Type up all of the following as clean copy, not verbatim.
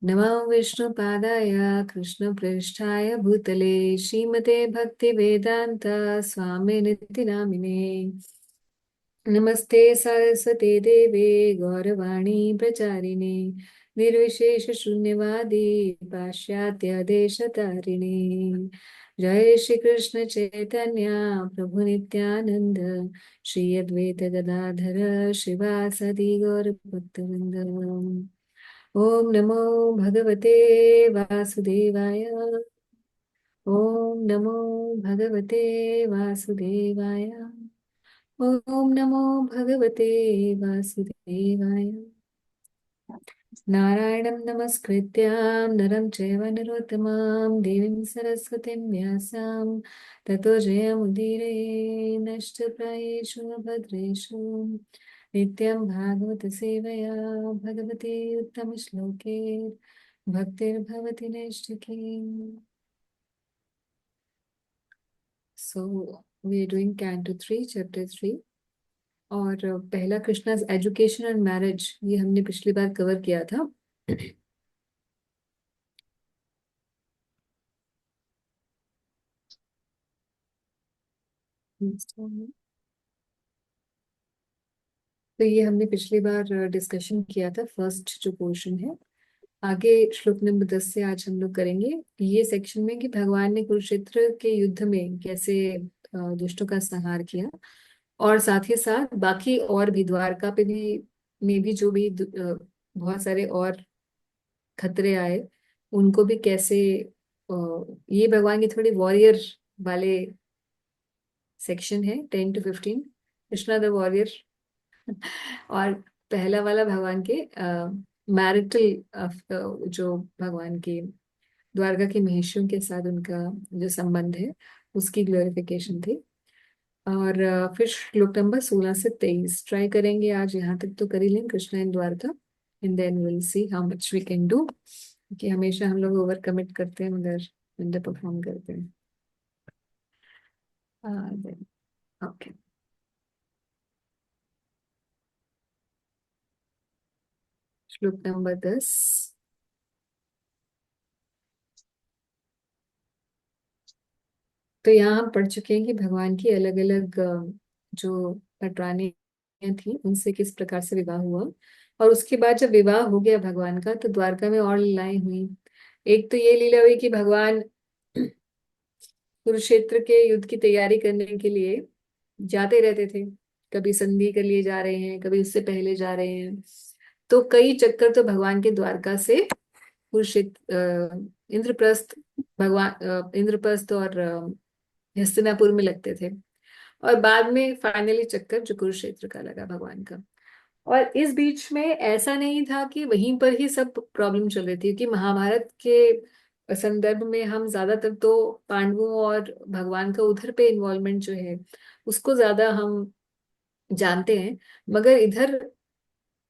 नमो विष्णुपादाय कृष्णप्रेष्ठाय भूतले श्रीमते भक्तिवेदान्त स्वामिनिति नामिने। नमस्ते सरस्वते देवे गौरवाणी प्रचारिणे निर्विशेष शून्यवादी पाश्चात्य देशतारिणे। जय श्री कृष्ण चैतन्य प्रभु नित्यानंद श्री अद्वैत गदाधर शिवासदि गौर भक्तवृंद। ओम नमो भगवते वासुदेवाय। ओम नमो भगवते वासुदेवाय। ओम नमो भगवते वासुदेवाय। नारायणं नमस्कृत्य नरं चैव नरोत्तमं देवीं सरस्वतीं व्यासं ततो जयमुदीरये। नष्टप्रायेषु भद्रेषु नित्यं भागवत सेवया भगवते उत्तमश्लोके भक्तिर्भवति नैष्ठिकी। So we are doing Canto 3, Chapter 3। और पहला कृष्णाज एजुकेशन एंड मैरिज ये हमने पिछली बार कवर किया था। तो ये हमने पिछली बार डिस्कशन किया था, फर्स्ट जो पोर्शन है। आगे श्लोक नंबर 10 से आज हम लोग करेंगे ये सेक्शन में कि भगवान ने कुरुक्षेत्र के युद्ध में कैसे दुष्टों का संहार किया, और साथ ही साथ बाकी और भी द्वारका पे भी में भी जो भी बहुत सारे और खतरे आए उनको भी कैसे ये भगवान की थोड़ी वॉरियर वाले सेक्शन है 10 to 15, कृष्णा द वॉरियर। और पहला वाला भगवान के मैरिटल जो भगवान के द्वारका की महेशियों के साथ उनका जो संबंध है उसकी ग्लोरिफिकेशन थी। और फिर श्लोक नंबर 16 से 23 ट्राई करेंगे आज, यहाँ तक तो कर ही लें Krishna in Dwarka, and then will see how much we can do. कि हमेशा हम लोग ओवर कमिट करते हैं मगर अंडर परफॉर्म करते हैं। ओके, श्लोक नंबर 10। तो यहाँ हम पढ़ चुके हैं कि भगवान की अलग अलग जो पटरानियां थी उनसे किस प्रकार से विवाह हुआ। और उसके बाद जब विवाह हो गया भगवान का तो द्वारका में और लीलाएं हुई। एक तो ये लीला हुई कि भगवान कुरुक्षेत्र के युद्ध की तैयारी करने के लिए जाते रहते थे। कभी संधि के लिए जा रहे हैं, कभी उससे पहले जा रहे हैं। तो कई चक्कर तो भगवान के द्वारका से कुरुक्षेत्र इंद्रप्रस्थ, भगवान इंद्रप्रस्थ और हस्तिनापुर में लगते थे। और बाद में फाइनली चक्कर जो कुरुक्षेत्र का लगा भगवान का। और इस बीच में ऐसा नहीं था कि वहीं पर ही सब प्रॉब्लम चल रही थी, क्योंकि महाभारत के संदर्भ में हम ज्यादातर तो पांडवों और भगवान का उधर पे इन्वॉल्वमेंट जो है उसको ज्यादा हम जानते हैं। मगर इधर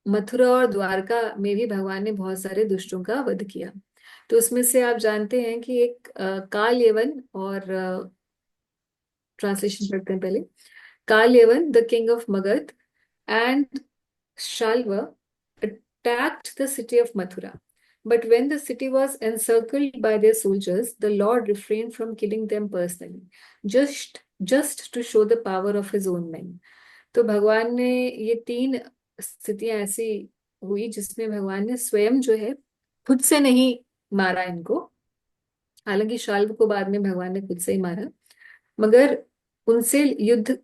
मथुरा और द्वारका में भी भगवान ने बहुत सारे दुष्टों का वध किया। तो उसमें से आप जानते हैं कि एक काल यवन और ट्रांसलेशन करते हैं पहले। काल यवन the king of Magadh and Shalva attacked the city of Mathura. But when the city was encircled by their soldiers, the Lord refrained from killing them personally, just to show the power of his own men. तो भगवान ने ये तीन स्थितियां ऐसी हुई जिसमें भगवान ने स्वयं जो है खुद से नहीं मारा इनको। हालांकि शाल्व को बाद में भगवान ने खुद से ही मारा, मगर उनसे युद्ध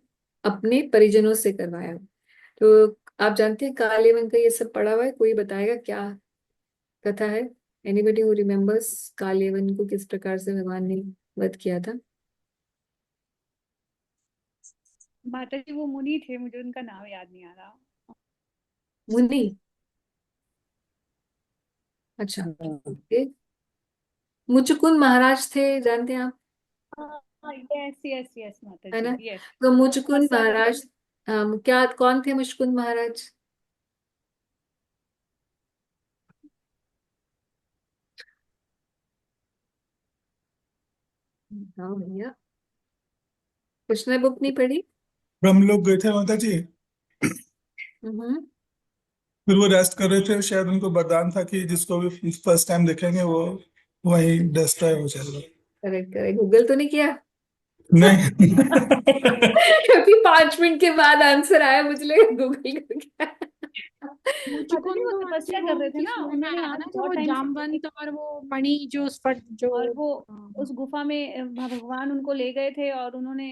अपने परिजनों से करवाया। तो आप जानते हैं काल यवन का ये सब पढ़ा हुआ है, कोई बताएगा क्या कथा है? एनीबडी हु रिमेम्बर्स काल यवन को किस प्रकार से भगवान ने वध किया था? माता जी वो मुनि थे, मुझे उनका नाम याद नहीं आ रहा। मुनि? अच्छा, ये मुचकुंद महाराज थे, जानते हैं आप? यस यस यस माता है जी, ना? यस। तो मुचकुंद फंसा था महाराज, तो। क्या कौन थे मुचकुंद महाराज? हाँ भैया, कृष्ण बुक नहीं पढ़ी? हम लोग गए थे माता जी। हम्म। फिर वो रेस्ट कर रहे थे, शायद उनको वरदान था कि जिसको भी फर्स्ट टाइम देखेंगे वो वही डिस्ट्रॉय हो जाएगा। करेक्ट करेक्ट, गूगल तो नहीं किया? नहीं। क्योंकि 5 मिनट के बाद आंसर आया, मुझे लगा गूगल कर गया। माता जी वो मुचुकुंद तपस्या जो कर रहे थे उनकी ना, स्टोरी में उन्होंने आया वहां ना, पे जो बहुत वो टाइम से। जामवंत और वो मणि जो स्फट जो। और वो हाँ। उस गुफा में भगवान उनको ले गए थे, और उन्होंने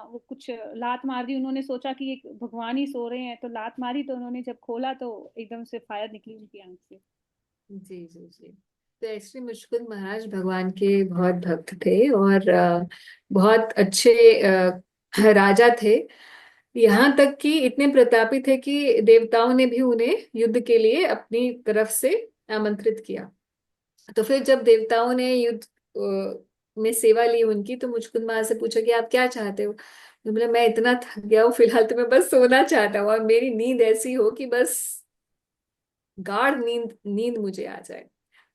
वो कुछ लात मार दी। उन्होंने सोचा कि ये भगवान ही सो रहे हैं, तो लात मारी, तो उन्होंने जब खोला तो एकदम से फायर निकली उनकी आंख से। जी जी जी। तो एक्चुअली मुचकुंद महाराज भगवान के बहुत भक्त थे, और बहुत अच्छे राजा थे। यहाँ तक कि इतने प्रतापी थे कि देवताओं ने भी उन्हें युद्ध के लिए अपनी तरफ से आमंत्रित किया। तो फिर जब देवताओं ने युद्ध में सेवा ली उनकी, तो मुचकुंद महाराज से पूछा कि आप क्या चाहते हो? तो बोला, मैं इतना थक गया हूँ, फिलहाल तो मैं बस सोना चाहता हूँ, और मेरी नींद ऐसी हो कि बस गाढ़ नींद नींद मुझे आ जाए।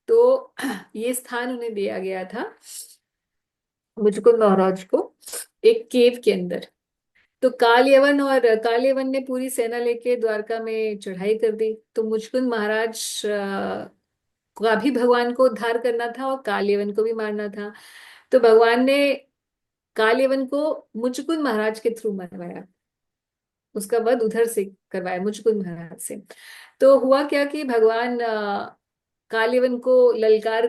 तो ये स्थान उन्हें दिया गया था, मुचकुंद महाराज को, एक केव के अंदर। तो काल यवन ने पूरी सेना लेके द्वारका में चढ़ाई कर दी। तो मुचकुंद महाराज का भी भगवान को उद्धार करना था और काल यवन को भी मारना था। तो भगवान ने काल यवन को मुचकुंद महाराज के थ्रू मरवाया, उसका वध उधर से करवाया मुचकुंद महाराज से। तो हुआ क्या कि भगवान कालियवन को ललकार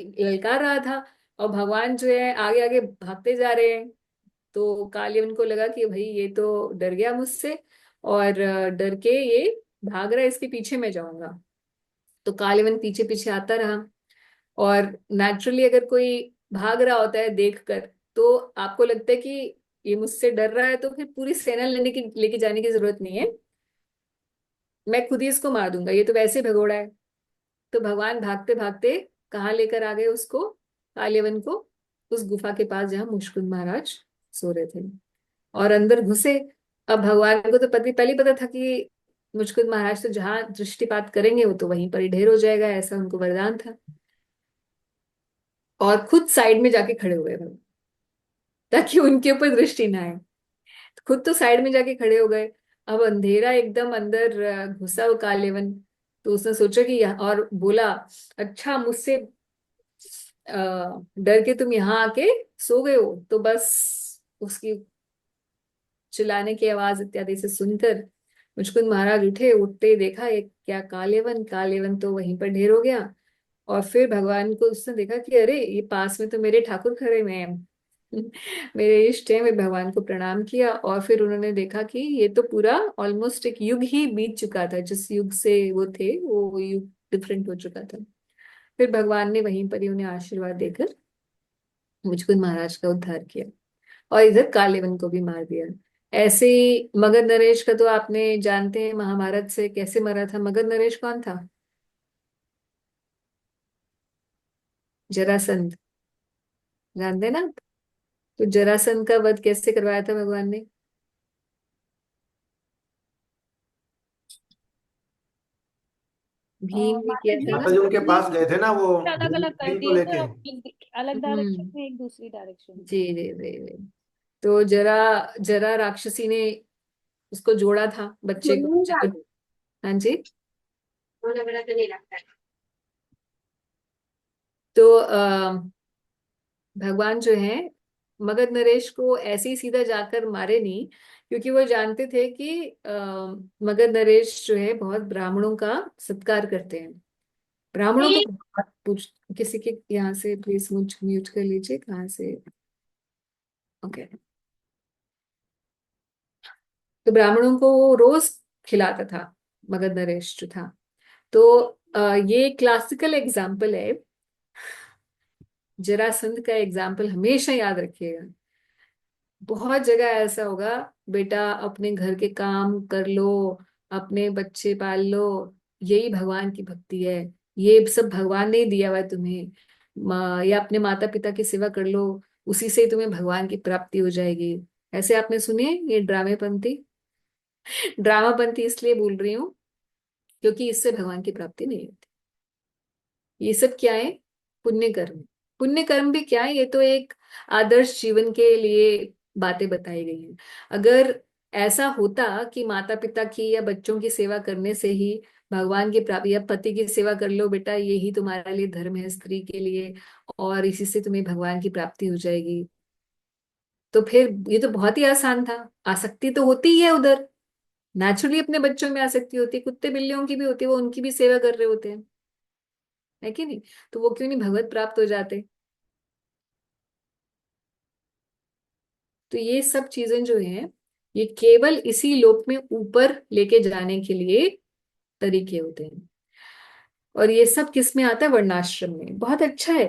ललकार रहा था, और भगवान जो है आगे आगे भागते जा रहे हैं। तो कालियवन को लगा कि भाई ये तो डर गया मुझसे, और डर के ये भाग रहा है, इसके पीछे मैं जाऊंगा। तो कालियवन पीछे पीछे आता रहा। और नेचुरली अगर कोई भाग रहा होता है देखकर, तो आपको लगता है कि ये मुझसे डर रहा है, तो फिर पूरी सेना लेके जाने की जरूरत नहीं है, मैं खुद ही इसको मार दूंगा, ये तो वैसे भगोड़ा है। तो भगवान भागते भागते कहाँ लेकर आ गए उसको, काल्यवन को, उस गुफा के पास जहाँ मुश्कुंद महाराज सो रहे थे, और अंदर घुसे। अब भगवान को तो पहले ही पता था कि मुश्कुंद महाराज तो जहाँ दृष्टिपात करेंगे वो तो वहीं पर ही ढेर हो जाएगा, ऐसा उनको वरदान था। और खुद साइड में जाके खड़े हुए भगवान, ताकि उनके ऊपर दृष्टि ना आए। खुद तो साइड में जाके खड़े हो गए। अब अंधेरा एकदम अंदर घुसा वो कालेवन। तो उसने सोचा कि और बोला, अच्छा मुझसे डर के तुम यहाँ आके सो गए हो? तो बस उसकी चिल्लाने की आवाज इत्यादि से सुनकर मुचकुंद महाराज उठे। उठते ही देखा एक क्या कालेवन, कालेवन तो वहीं पर ढेर हो गया। और फिर भगवान को उसने देखा कि अरे ये पास में तो मेरे ठाकुर खड़े हुए हैं, मेरे इष्ट हैं। वे भगवान को प्रणाम किया, और फिर उन्होंने देखा कि ये तो पूरा ऑलमोस्ट एक युग ही बीत चुका था, जिस युग से वो थे वो युग डिफरेंट हो चुका था। फिर भगवान ने वहीं पर ही उन्हें आशीर्वाद देकर मुचकुंद महाराज का उद्धार किया, और इधर कालेवन को भी मार दिया। ऐसे ही मगध नरेश का तो आपने जानते हैं महाभारत से कैसे मरा था। मगध नरेश कौन था? जरासंध, जानते हैं ना? तो जरासंध का वध कैसे करवाया था भगवान ने? भीम ने माता किया था जी ना। माता जी उनके भी पास गए थे ना वो, अलग अलग कर भीम को दिए थे, लेके। और एक अलग डायरेक्शन हम्म। में, एक दूसरी डायरेक्शन में। जी जी जी जी। तो जरा जरा राक्षसी ने उसको जोड़ा था, बच्चे को हाँ जी। तो भगवान जो है मगध नरेश को ऐसे ही सीधा जाकर मारे नहीं, क्योंकि वो जानते थे कि मगध नरेश जो है बहुत ब्राह्मणों का सत्कार करते हैं। ब्राह्मणों को बहुत पूछ, किसी के यहाँ से प्लीज म्यूट कर लीजिए, कहाँ से? ओके। तो ब्राह्मणों को वो रोज खिलाता था, मगध नरेश जो था। तो ये क्लासिकल एग्जाम्पल है, जरासंध का एग्जाम्पल हमेशा याद रखिएगा। बहुत जगह ऐसा होगा, बेटा अपने घर के काम कर लो, अपने बच्चे पाल लो, यही भगवान की भक्ति है, ये सब भगवान ने ही दिया हुआ है तुम्हें। या अपने माता पिता की सेवा कर लो, उसी से ही तुम्हें भगवान की प्राप्ति हो जाएगी। ऐसे आपने सुने ये ड्रामेपंथी? ड्रामापंथी इसलिए बोल रही हूँ क्योंकि इससे भगवान की प्राप्ति नहीं होती। ये सब क्या है? पुण्य कर्म। पुण्य कर्म भी क्या है, ये तो एक आदर्श जीवन के लिए बातें बताई गई हैं। अगर ऐसा होता कि माता पिता की या बच्चों की सेवा करने से ही भगवान की प्राप्ति, या पति की सेवा कर लो बेटा, यही तुम्हारे लिए धर्म है स्त्री के लिए, और इसी से तुम्हें भगवान की प्राप्ति हो जाएगी। तो फिर ये तो बहुत ही आसान था। आसक्ति तो होती ही है उधर, नेचुरली अपने बच्चों में आसक्ति होती है, कुत्ते बिल्लियों की भी होती है, वो उनकी भी सेवा कर रहे होते हैं, है कि नहीं? तो वो क्यों नहीं भगवत प्राप्त हो जाते? तो ये सब चीजें जो हैं, ये केवल इसी लोक में ऊपर लेके जाने के लिए तरीके होते हैं। और ये सब किस में आता है? वर्णाश्रम में। बहुत अच्छा है,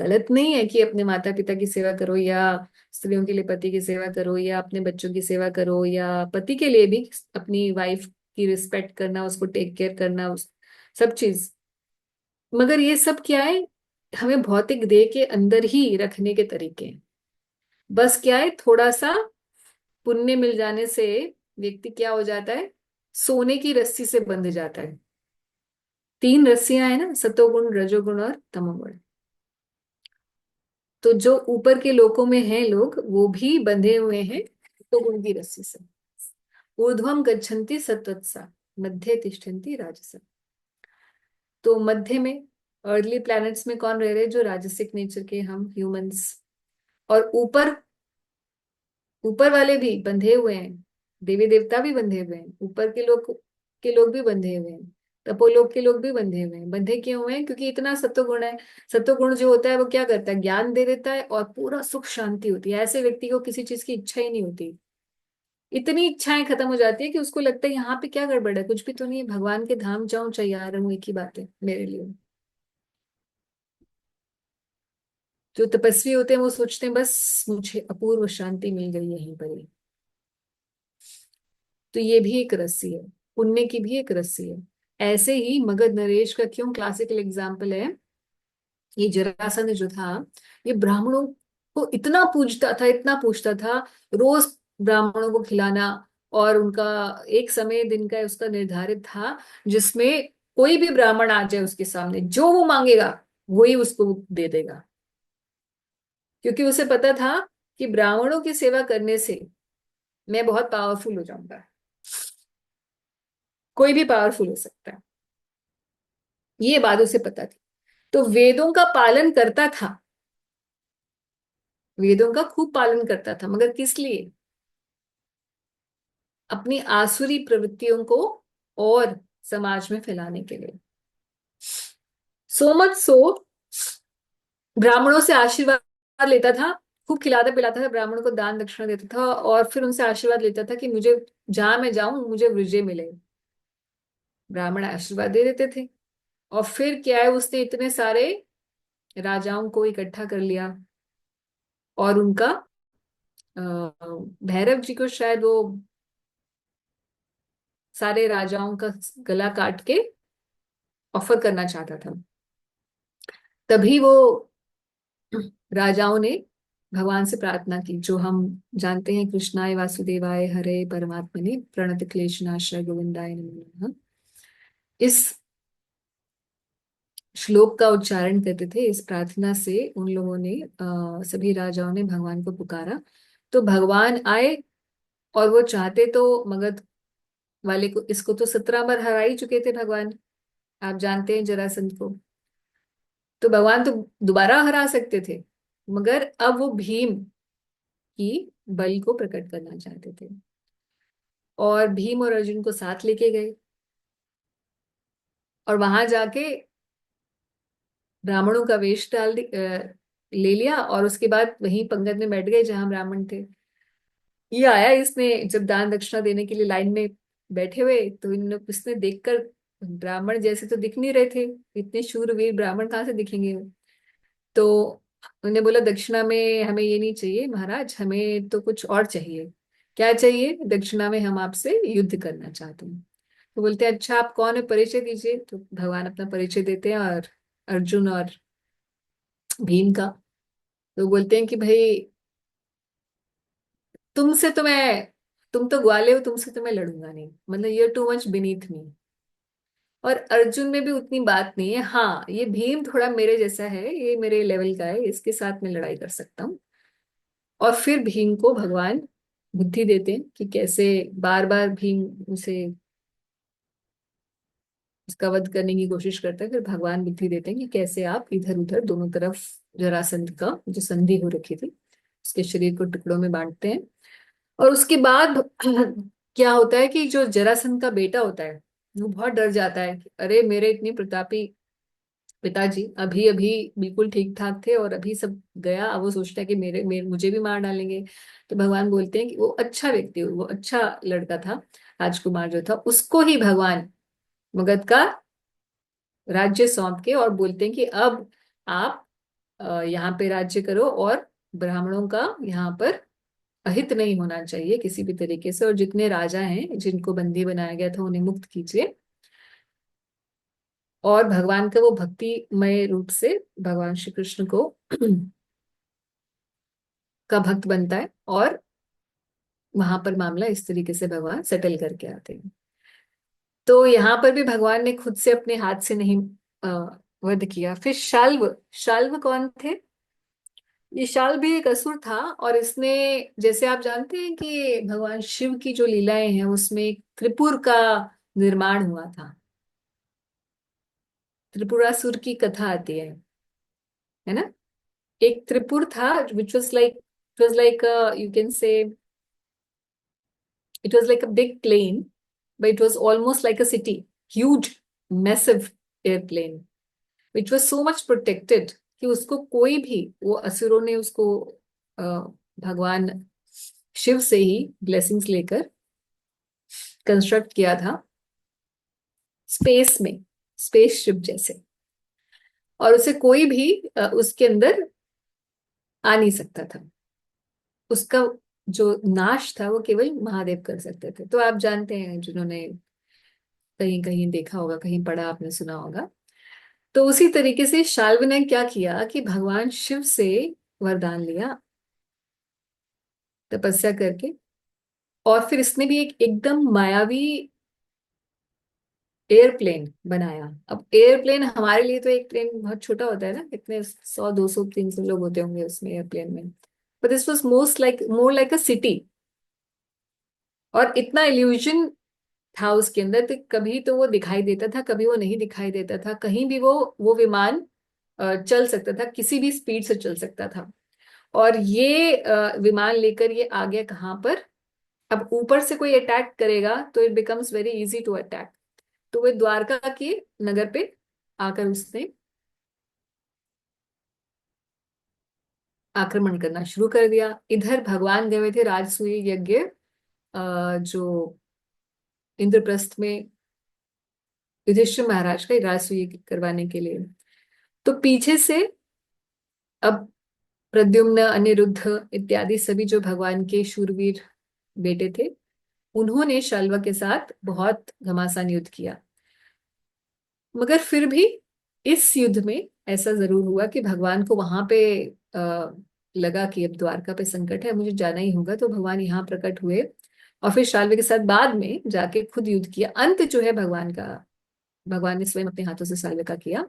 गलत नहीं है कि अपने माता पिता की सेवा करो, या स्त्रियों के लिए पति की सेवा करो, या अपने बच्चों की सेवा करो, या पति के लिए भी अपनी वाइफ की रिस्पेक्ट करना, उसको टेक केयर करना, उस सब चीज। मगर ये सब क्या है? हमें भौतिक देह के अंदर ही रखने के तरीके हैं। बस क्या है, थोड़ा सा पुण्य मिल जाने से व्यक्ति क्या हो जाता है? सोने की रस्सी से बंध जाता है। तीन रस्सियां हैं ना, सतोगुण, रजोगुण और तमोगुण। तो जो ऊपर के लोकों में हैं लोग, वो भी बंधे हुए हैं सतोगुण की रस्सी से। ऊर्ध्वम गच्छन्ति सत्वत्सा, मध्य तिष्ठन्ति राजसा। तो मध्य में अर्ली प्लैनेट्स में कौन रह रहे हैं? जो राजसिक नेचर के, हम ह्यूमंस। और ऊपर, ऊपर वाले भी बंधे हुए हैं, देवी देवता भी बंधे हुए हैं, ऊपर के लोग भी बंधे हुए हैं, तपोलोक के लोग भी बंधे हुए हैं। बंधे क्यों हुए हैं? क्योंकि इतना सत्वगुण है। सत्वगुण जो होता है वो क्या करता है? ज्ञान दे देता है और पूरा सुख शांति होती है। ऐसे व्यक्ति को किसी चीज की इच्छा ही नहीं होती। इतनी इच्छाएं खत्म हो जाती है कि उसको लगता है यहाँ पे क्या गड़बड़ है, कुछ भी तो नहीं है, भगवान के धाम जाऊं चाहे यहाँ रहूं, एक ही बात है मेरे लिए। जो तपस्वी होते हैं वो सोचते हैं बस मुझे अपूर्व शांति मिल गई यहीं पर ही। तो ये भी एक रस्सी है, पुण्य की भी एक रस्सी है। ऐसे ही मगध नरेश का क्यों क्लासिकल एग्जाम्पल है। ये जरासंध जो था, ये ब्राह्मणों को इतना पूजता था, इतना पूजता था। रोज ब्राह्मणों को खिलाना, और उनका एक समय दिन का उसका निर्धारित था, जिसमें कोई भी ब्राह्मण आ जाए उसके सामने, जो वो मांगेगा वही उसको दे देगा। क्योंकि उसे पता था कि ब्राह्मणों की सेवा करने से मैं बहुत पावरफुल हो जाऊंगा। कोई भी पावरफुल हो सकता है, ये बात उसे पता थी। तो वेदों का पालन करता था, वेदों का खूब पालन करता था, मगर किस लिए? अपनी आसुरी प्रवृत्तियों को और समाज में फैलाने के लिए। सो मच सो, ब्राह्मणों से आशीर्वाद लेता था, खूब खिलाता पिलाता था, ब्राह्मणों को दान दक्षिणा देता था, और फिर उनसे आशीर्वाद लेता था कि मुझे जहां मैं जाऊं मुझे विजय मिले। ब्राह्मण आशीर्वाद दे देते थे। और फिर क्या है, उसने इतने सारे राजाओं को इकट्ठा कर लिया, और उनका अ, भैरव जी को शायद वो सारे राजाओं का गला काट के ऑफर करना चाहता था। तभी वो राजाओं ने भगवान से प्रार्थना की, जो हम जानते हैं, कृष्णाय वासुदेवाय हरे परमात्मने प्रणत क्लेशनाशाय गोविंदाय नमो नमः। इस श्लोक का उच्चारण करते थे। इस प्रार्थना से उन लोगों ने, सभी राजाओं ने भगवान को पुकारा, तो भगवान आए। और वो चाहते तो मगध वाले को, इसको तो 17 बार हरा ही चुके थे भगवान, आप जानते हैं जरासंध को। तो भगवान तो दोबारा हरा सकते थे, मगर अब वो भीम की बल को प्रकट करना चाहते थे, और भीम और अर्जुन को साथ लेके गए। और वहां जाके ब्राह्मणों का वेश ले लिया, और उसके बाद वहीं पंगत में बैठ गए जहां ब्राह्मण थे। ये आया, इसने जब दान दक्षिणा देने के लिए लाइन में बैठे हुए, तो इसने देखकर, ब्राह्मण जैसे तो दिख नहीं रहे थे, इतने शूरवीर ब्राह्मण कहाँ से दिखेंगे। तो उन्होंने बोला दक्षिणा में हमें ये नहीं चाहिए महाराज, हमें तो कुछ और चाहिए। क्या चाहिए? दक्षिणा में हम आपसे युद्ध करना चाहते हैं। तो बोलते हैं अच्छा आप कौन है, परिचय दीजिए। तो भगवान अपना परिचय देते हैं, और अर्जुन और भीम का। तो बोलते हैं कि भाई तुमसे तो मैं, तुम तो ग्वाले हो, तुमसे तो मैं लड़ूंगा नहीं, मतलब ये टू मच बिनीथ मी। और अर्जुन में भी उतनी बात नहीं है, हाँ ये भीम थोड़ा मेरे जैसा है, ये मेरे लेवल का है, इसके साथ मैं लड़ाई कर सकता हूँ। और फिर भीम को भगवान बुद्धि देते हैं कि कैसे। बार बार भीम उसे उसका वध करने की कोशिश करता है। फिर भगवान बुद्धि देते हैं कि कैसे आप इधर उधर दोनों तरफ जरासंध का जो संधि हो रखी थी उसके शरीर को टुकड़ों में बांटते हैं। और उसके बाद क्या होता है कि जो जरासंध का बेटा होता है वो बहुत डर जाता है कि अरे मेरे इतने प्रतापी पिताजी अभी अभी बिल्कुल ठीक ठाक थे और अभी सब गया। अब वो सोचता है कि मुझे भी मार डालेंगे। तो भगवान बोलते हैं कि वो अच्छा व्यक्ति, वो अच्छा लड़का था, राजकुमार जो था, उसको ही भगवान मगध का राज्य सौंप के और बोलते हैं कि अब आप यहाँ पे राज्य करो और ब्राह्मणों का यहाँ पर अहित नहीं होना चाहिए किसी भी तरीके से, और जितने राजा हैं जिनको बंदी बनाया गया था उन्हें मुक्त कीजिए। और भगवान का वो भक्तिमय रूप से भगवान श्री कृष्ण को का भक्त बनता है और वहां पर मामला इस तरीके से भगवान सेटल करके आते हैं। तो यहाँ पर भी भगवान ने खुद से अपने हाथ से नहीं अ, वध किया। फिर शाल्व, शाल्व कौन थे? ये शाल्व भी एक असुर था और इसने, जैसे आप जानते हैं कि भगवान शिव की जो लीलाएं हैं उसमें एक त्रिपुर का निर्माण हुआ था। त्रिपुरासुर की कथा आती है ना। एक त्रिपुर था which was like, it was like, you can say it was like a big plane, but it was almost like a city, huge, massive airplane, which was so much protected कि उसको कोई भी, वो असुरों ने उसको अ, भगवान शिव से ही ब्लेसिंग्स लेकर कंस्ट्रक्ट किया था स्पेस में, स्पेसशिप जैसे। और उसे कोई भी उसके अंदर आ नहीं सकता था। उसका जो नाश था वो केवल महादेव कर सकते थे। तो आप जानते हैं, जिन्होंने कहीं कहीं देखा होगा, कहीं पढ़ा, आपने सुना होगा। तो उसी तरीके से शाल्व ने क्या किया कि भगवान शिव से वरदान लिया तपस्या करके, और फिर इसने भी एक एकदम मायावी एयरप्लेन बनाया। अब एयरप्लेन हमारे लिए तो एक प्लेन बहुत छोटा होता है ना, कितने 100 200 300 लोग होते होंगे उसमें एयरप्लेन में, but this was most like, more like a city. और इतना इल्यूजन था उसके अंदर, तो कभी तो वो दिखाई देता था, कभी वो नहीं दिखाई देता था, कहीं भी वो विमान चल सकता था, किसी भी स्पीड से चल सकता था। और ये विमान लेकर ये आ गया कहाँ पर? अब ऊपर से कोई अटैक करेगा तो it becomes very easy to attack. तो वे द्वारका के नगर पे आकर उसने आक्रमण करना शुरू कर दिया। इधर भगवान गए हुए थे राजसूय यज्ञ जो इंद्रप्रस्थ में युधिष्ठिर महाराज का राजसूय यज्ञ करवाने के लिए। तो पीछे से अब प्रद्युम्न, अनिरुद्ध इत्यादि सभी जो भगवान के शूरवीर बेटे थे, उन्होंने शल्व के साथ बहुत घमासान युद्ध किया। मगर फिर भी इस युद्ध में ऐसा जरूर हुआ कि भगवान को वहां पे आ, लगा कि अब द्वारका पे संकट है, मुझे जाना ही होगा। तो भगवान यहाँ प्रकट हुए और फिर शाल्व के साथ बाद में जाके खुद युद्ध किया। अंत जो है भगवान का, भगवान ने स्वयं अपने हाथों से शाल्व का किया।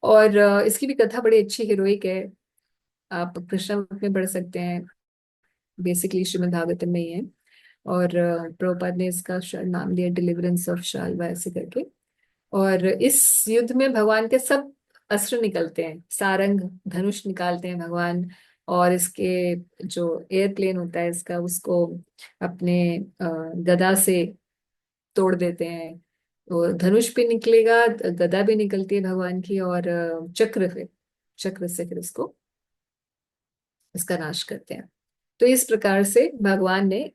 और इसकी भी कथा बड़ी अच्छी हीरोइक है, आप कृष्णावतार में पढ़ सकते हैं, बेसिकली श्रीमद् भागवतम में ही है। और प्रभुपाद ने इसका शायद नाम दिया डिलीवरेंस ऑफ शाल्वा ऐसे करके। और इस युद्ध में भगवान के सब अस्त्र निकलते हैं, सारंग धनुष निकालते हैं भगवान, और इसके जो एयरप्लेन होता है इसका, उसको अपने गदा से तोड़ देते हैं। तो धनुष भी निकलेगा, गदा भी निकलती है भगवान की, और चक्र से फिर उसको, इसका नाश करते हैं। तो इस प्रकार से भगवान ने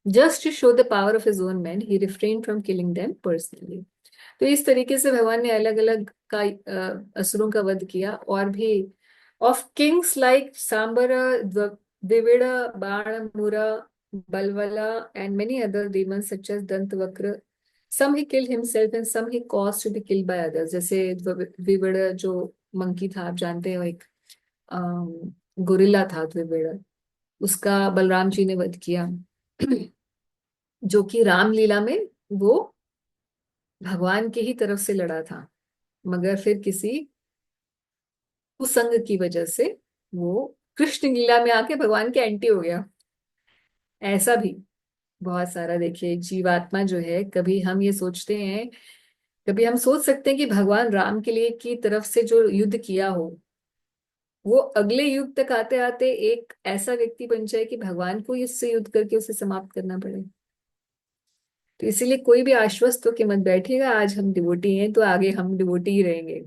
just to show the power of his own man he refrain from killing them personally. तो इस तरीके से भगवान ने अलग अलग का असुरों का वध किया। और भी of kings like Sambar, Dvivida, Bana, Mura, Balvala and many other demons such as Dantavakra, some he killed himself and some he caused to be killed by others। जैसे द्विविड़ जो मंकी था, आप जानते हो, एक गोरिल्ला था द्विविड़, उसका बलराम जी ने वध किया। जो कि रामलीला में वो भगवान के ही तरफ से लड़ा था, मगर फिर किसी कुसंग की वजह से वो कृष्ण लीला में आके भगवान के एंटी हो गया। ऐसा भी बहुत सारा, देखिए जीवात्मा जो है, कभी हम ये सोचते हैं कभी हम सोच सकते हैं कि भगवान राम के लिए की तरफ से जो युद्ध किया हो, वो अगले युग तक आते आते एक ऐसा व्यक्ति बन जाए कि भगवान को इससे युद्ध करके उसे समाप्त करना पड़े। तो इसीलिए कोई भी आश्वस्त होके मत बैठिएगा, आज हम डिवोटी हैं तो आगे हम डिवोटी ही रहेंगे।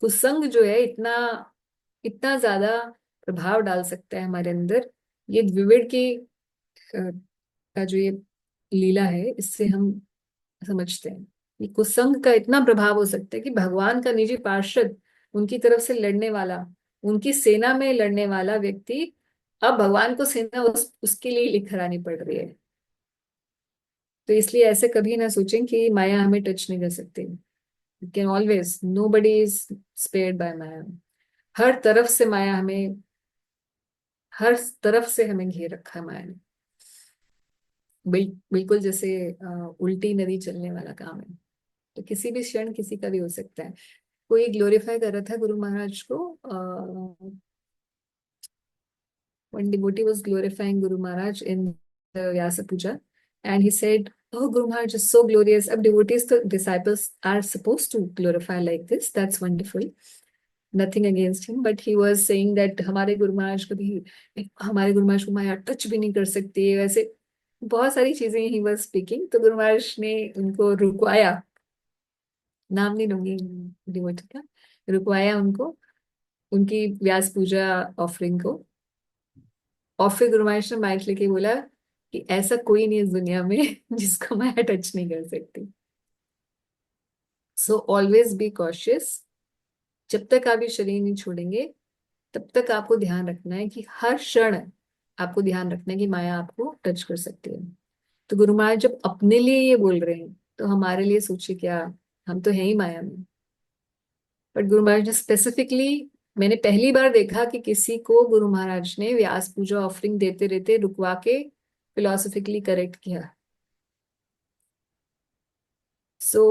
कुसंग जो है इतना इतना ज्यादा प्रभाव डाल सकता है हमारे अंदर। ये द्विवेद की का जो ये लीला है, इससे हम समझते हैं कि कुसंग का इतना प्रभाव हो सकता है कि भगवान का निजी पार्षद, उनकी तरफ से लड़ने वाला, उनकी सेना में लड़ने वाला व्यक्ति, अब भगवान को सेना उसके लिए लिखरानी करानी पड़ रही है। तो इसलिए ऐसे कभी ना सोचें कि माया हमें टच नहीं कर सकती। You can always, nobody is spared by Maya. हर तरफ से माया हमें, हर तरफ से हमें घेर रखा है माया ने। बिल्कुल जैसे उल्टी नदी चलने वाला काम है। तो किसी भी क्षण किसी का भी हो सकता है। कोई ग्लोरीफाई कर रहा था गुरु महाराज को। One devotee was glorifying Guru Maharaj in the Vyasa Puja, and he said, "Oh, Guru Maharaj is so glorious." Ab devotees, the disciples are supposed to glorify like this. That's wonderful. Nothing against him, but he was saying that हमारे गुरु महाराज कभी, हमारे गुरु महाराज को माया touch भी नहीं कर सकती है, वैसे बहुत सारी चीजें ही was speaking। तो गुरु महाराज ने उनको रुकवाया, नाम नहीं लूंगी डिवोटी का, रुकवाया उनको उनकी व्यास पूजा ऑफरिंग को। और फिर गुरु महाराज ने माइक लेके बोला कि ऐसा कोई नहीं है इस दुनिया में जिसको मैं टच नहीं कर सकती। So always be cautious. जब तक आप ये शरीर नहीं छोड़ेंगे, तब तक आपको ध्यान रखना है कि हर क्षण आपको ध्यान रखना है कि माया आपको टच कर सकती है। तो गुरु महाराज जब अपने लिए ये बोल रहे हैं, तो हमारे लिए सोचिए क्या, हम तो है ही माया में। बट गुरु महाराज ने स्पेसिफिकली, मैंने पहली बार देखा कि किसी को गुरु महाराज ने व्यास पूजा ऑफरिंग देते रहते रुकवा के फिलोसफिकली करेक्ट किया। सो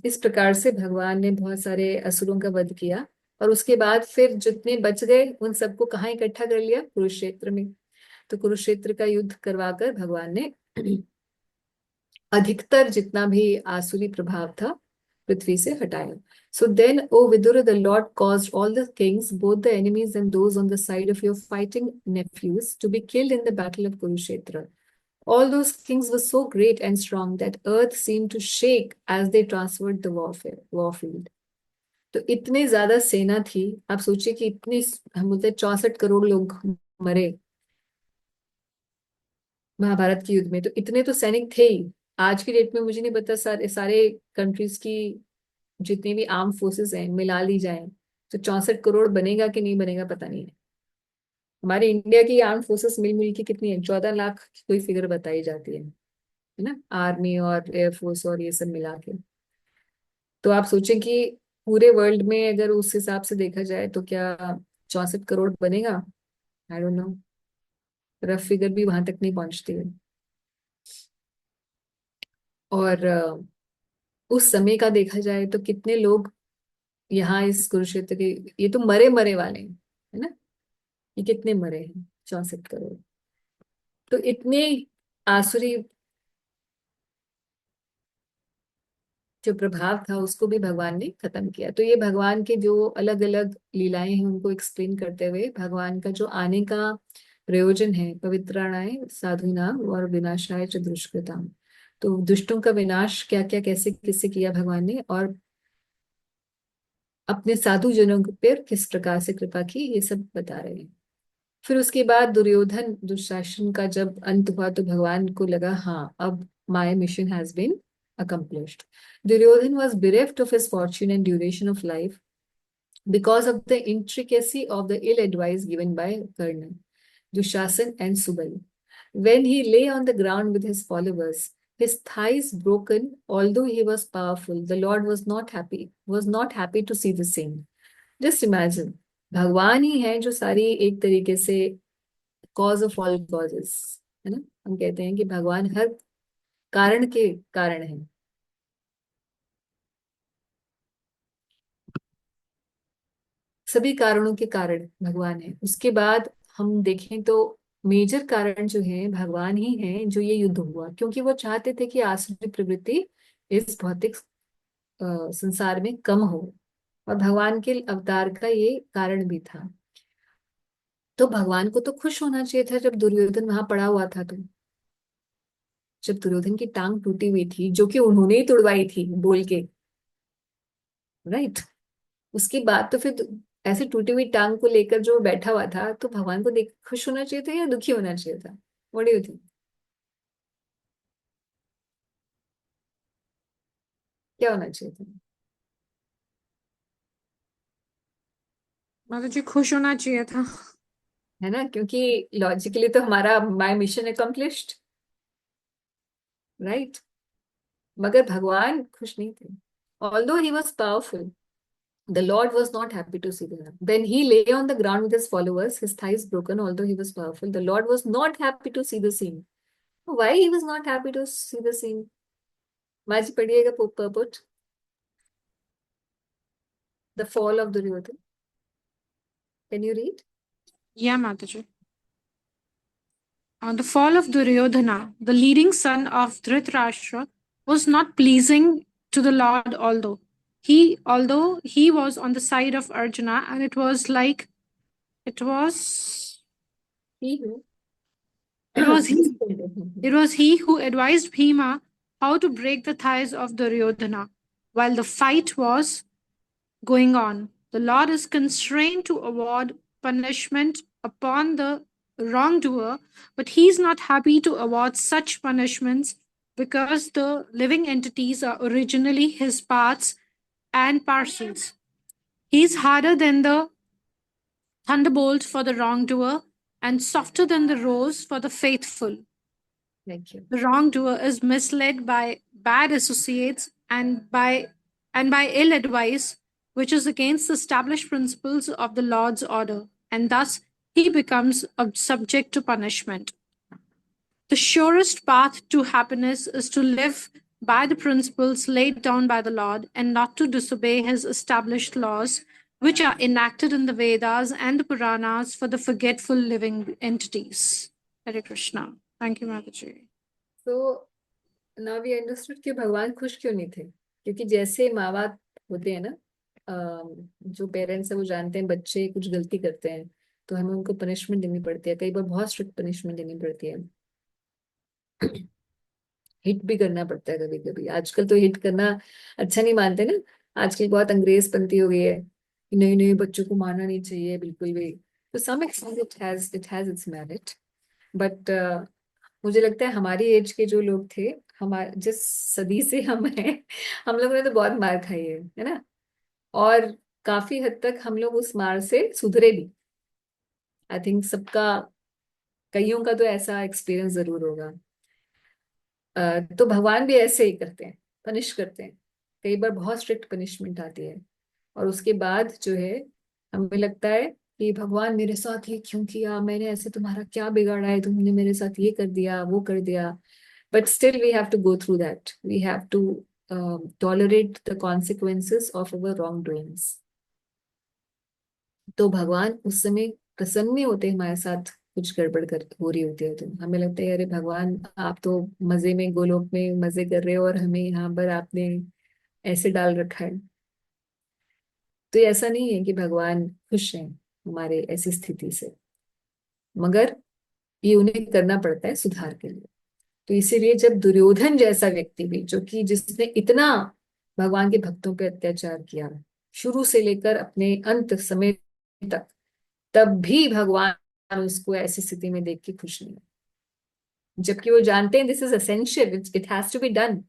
इस प्रकार से भगवान ने बहुत सारे असुरों का वध किया, और उसके बाद फिर जितने बच गए उन सबको कहाँ इकट्ठा कर लिया? कुरुक्षेत्र में। तो कुरुक्षेत्र का युद्ध करवाकर भगवान ने अधिकतर जितना भी आसुरी प्रभाव था पृथ्वी से हटाया। So then, O Vidura, the Lord caused all the kings, both the enemies and those on the side of your fighting nephews, to be killed in the battle of Kurukshetra. All those kings were so great and strong that earth seemed to shake as they transferred the warfield. तो इतने ज्यादा सेना थी, आप सोचिए कि इतने, हम बोलते 64 करोड़ लोग मरे महाभारत के युद्ध में। तो इतने तो सैनिक थे ही। आज की डेट में मुझे नहीं पता सारे सारे कंट्रीज की जितनी भी आर्म फोर्सेस हैं मिला ली जाए तो 64 करोड़ बनेगा कि नहीं बनेगा पता नहीं है। हमारे इंडिया की आर्म फोर्सेस मिल मिल के कितनी है? 14 लाख की कोई फिगर बताई जाती है ना, आर्मी और एयरफोर्स और ये सब मिला के। तो आप सोचें कि पूरे वर्ल्ड में अगर उस हिसाब से देखा जाए तो क्या 64 करोड़ बनेगा? आई डोंट नो, रफ फिगर भी वहां तक नहीं पहुंचती है। और उस समय का देखा जाए तो कितने लोग यहाँ इस कुरुक्षेत्र के, ये तो मरे मरे वाले हैं, है ना, ये कितने मरे हैं? 64 करोड़। तो इतने आसुरी जो प्रभाव था उसको भी भगवान ने खत्म किया। तो ये भगवान के जो अलग अलग लीलाएं हैं उनको एक्सप्लेन करते हुए भगवान का जो आने का प्रयोजन है, पवित्राणाय साधुनाम और विनाशाय च दुष्कृताम। तो दुष्टों का विनाश क्या क्या कैसे किससे किया भगवान ने, और अपने साधु जनों पर किस प्रकार से कृपा की, ये सब बता रहे हैं। फिर उसके बाद दुर्योधन दुशासन का जब अंत हुआ तो भगवान को लगा हाँ अब my mission has been accomplished. Duryodhan was bereft of his fortune and duration of life because of the intricacy of the ill advice given by Karna, Dushasan, and Subal. When he lay on the ground with his followers, his thighs broken, although he was powerful, the Lord was not happy to see the same. Just imagine, भगवान ही है जो सारी एक तरीके से cause of all causes, है ना। हम कहते हैं कि भगवान हर कारण के कारण है। सभी कारणों के कारण भगवान है। उसके बाद हम देखें तो मेजर कारण जो है भगवान ही है, जो ये युद्ध हुआ क्योंकि वो चाहते थे कि आसुरी प्रवृत्ति इस भौतिक संसार में कम हो, और भगवान के अवतार का ये कारण भी था। तो भगवान को तो खुश होना चाहिए था जब दुर्योधन वहां पड़ा हुआ था, तो जब दुर्योधन की टांग टूटी हुई थी, जो कि उन्होंने ही तुड़वाई थी बोल के, राइट, उसके बाद तो फिर ऐसे टूटी हुई टांग को लेकर जो बैठा हुआ था, तो भगवान को देख खुश होना चाहिए था या दुखी होना चाहिए था? What do you think? क्या होना चाहिए था? माता जी खुश होना चाहिए था। है ना, क्योंकि लॉजिकली तो हमारा माय मिशन अकम्प्लिश्ड, राइट। मगर भगवान खुश नहीं थे। Although he was powerful, the Lord was not happy to see them. Then he lay on the ground with his followers, his thighs broken, although he was powerful. The Lord was not happy to see the scene. Why he was not happy to see the scene? माजी पढ़िएगा purport, the fall of Duryodhana. Can you read? Yeah, माता जी. On the fall of Duryodhana, the leading son of Dhritarashtra was not pleasing to the Lord, although he was on the side of Arjuna, and it was it was He who. it was he it was he who advised Bhima how to break the thighs of Duryodhana while the fight was going on. The Lord is constrained to award punishment upon the wrongdoer, but he is not happy to award such punishments because the living entities are originally his parts and parcels. He is harder than the thunderbolt for the wrongdoer and softer than the rose for the faithful. Thank you. The wrongdoer is misled by bad associates and by ill advice, which is against the established principles of the Lord's order, and thus he becomes subject to punishment. The surest path to happiness is to live by the principles laid down by the Lord and not to disobey his established laws, which are enacted in the Vedas and the Puranas for the forgetful living entities. Hare Krishna. Thank you, Mataji. So now we understood कि भगवान खुश क्यों नहीं थे, क्योंकि जैसे माँ बाप होते हैं ना, जो पेरेंट्स है वो जानते हैं बच्चे कुछ गलती करते हैं तो हमें उनको पनिशमेंट देनी पड़ती है, कई बार बहुत स्ट्रिक्ट पनिशमेंट देनी पड़ती है, हिट भी करना पड़ता है कभी कभी। आजकल तो हिट करना अच्छा नहीं मानते ना, आजकल बहुत अंग्रेजपंती हो गई है कि नहीं नहीं बच्चों को मारना नहीं चाहिए बिल्कुल भी। तो some extent it has its merit, but मुझे लगता है हमारी एज के जो लोग थे, हमारे जिस सदी से हम हैं, हम लोगों ने तो बहुत मार खाई है ना, और काफी हद तक हम लोग उस मार से सुधरे भी। आई थिंक सबका, कईयों का तो ऐसा एक्सपीरियंस जरूर होगा। तो भगवान भी ऐसे ही करते हैं, पनिश करते हैं, कई बार बहुत स्ट्रिक्ट पनिशमेंट आती है, और उसके बाद जो है हमें लगता है कि भगवान मेरे साथ ये क्यों किया, मैंने ऐसे तुम्हारा क्या बिगाड़ा है, तुमने मेरे साथ ये कर दिया वो कर दिया। But still we have to go through that, we have to tolerate the consequences of our wrong doings. तो भगवान उस समय प्रसन्न नहीं होते हमारे साथ कुछ गड़बड़ कर हो रही होती है, तो हमें लगता है अरे भगवान आप तो मजे में गोलोक में मजे कर रहे हो और हमें यहाँ पर आपने ऐसे डाल रखा है। तो ये ऐसा नहीं है कि भगवान खुश हैं हमारे ऐसी स्थिति से, मगर ये उन्हें करना पड़ता है सुधार के लिए। तो इसीलिए जब दुर्योधन जैसा व्यक्ति भी, जो कि जिसने इतना भगवान के भक्तों पे अत्याचार किया शुरू से लेकर अपने अंत समय तक, तब भी भगवान उसको ऐसी स्थिति में देख के खुश नहीं है, जबकि वो जानते हैं this is essential, it has to be done,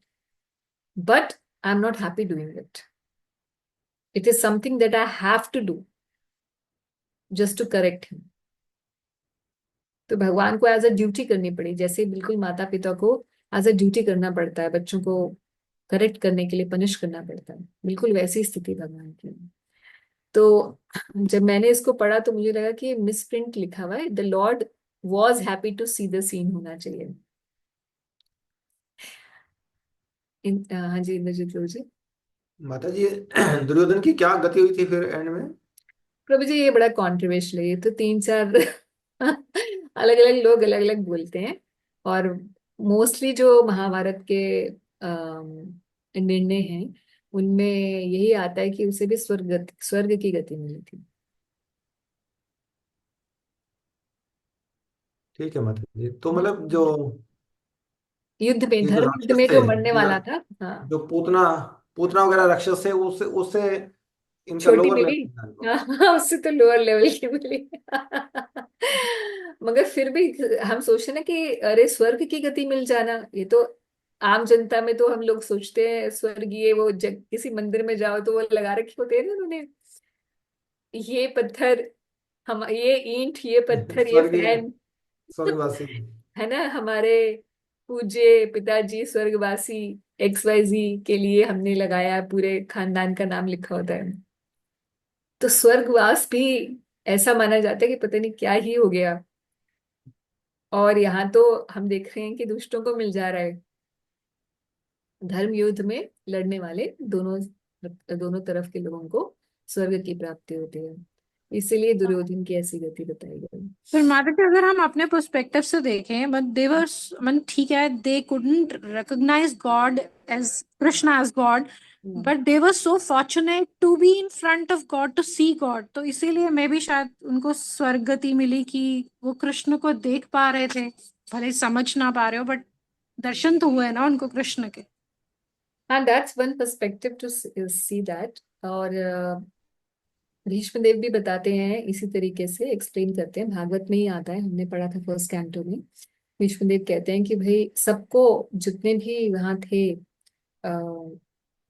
but I am not happy doing it, it is something that I have to do just to correct him. तो भगवान को एज अ ड्यूटी करनी पड़ी, जैसे बिल्कुल माता पिता को एज अ ड्यूटी करना पड़ता है बच्चों को करेक्ट करने के लिए, पनिश करना पड़ता है, बिल्कुल वैसी स्थिति भगवान की है। तो जब मैंने इसको पढ़ा तो मुझे लगा कि मिसप्रिंट लिखा हुआ है, the lord was happy to see the scene होना चाहिए। हाँ जी इंद्रजीत गुरु जी। माता जी दुर्योधन की क्या गति हुई थी फिर एंड में? प्रभु जी ये बड़ा कॉन्ट्रोवर्शियल है, ये तो तीन चार अलग अलग लोग अलग अलग बोलते हैं, और मोस्टली जो महाभारत के निर्णय हैं उनमें यही आता है कि उसे भी स्वर्ग की गति मिली थी। ठीक है माता जी। तो मतलब जो युद्ध में, ये जो धर्म युद्ध राक्षस में थे, जो मरने या वाला था, हाँ, जो पूतना पूतना वगैरह राक्षस थे, उससे उससे इनका छोटी लोअर मिली। लेवल था इनको। हाँ, उससे तो लोअर लेवल की मिली। मगर फिर भी हम सोचे ना कि अरे स्वर्ग की गति मिल जाना, ये तो आम जनता में तो हम लोग सोचते हैं स्वर्गीय वो किसी मंदिर में जाओ तो वो लगा रखे होते हैं ना उन्होंने, ये पत्थर, हम ये ईंट, ये पत्थर, ये स्वर्गीय फैन। स्वर्गवासी। है ना, हमारे पूज्य पिताजी स्वर्गवासी XYZ के लिए हमने लगाया, पूरे खानदान का नाम लिखा होता है। तो स्वर्गवास भी ऐसा माना जाता है कि पता नहीं क्या ही हो गया। और यहाँ तो हम देख रहे हैं कि दुष्टों को मिल जा रहा है, धर्म युद्ध में लड़ने वाले दोनों दोनों तरफ के लोगों को स्वर्ग की प्राप्ति होती है। इसीलिए दुर्योधन की ऐसी गति बताई गई। फिर माता जी अगर हम अपने पर्सपेक्टिव से देखें, बट दे वर, मन ठीक है, they couldn't recognize God as Krishna as God, hmm. But they were so fortunate to be in front of God, to see God, तो इसीलिए मे भी शायद उनको स्वर्ग गति मिली कि वो कृष्ण को देख पा रहे थे, भले समझ ना पा रहे हो, बट दर्शन तो हुए ना उनको कृष्ण के। हाँ, that's one perspective to see that. और भीष्म देव भी बताते हैं इसी तरीके से, एक्सप्लेन करते हैं, भागवत में ही आता है, हमने पढ़ा था फर्स्ट कैंटो में। भीष्म देव कहते हैं कि भाई सबको, जितने भी वहां थे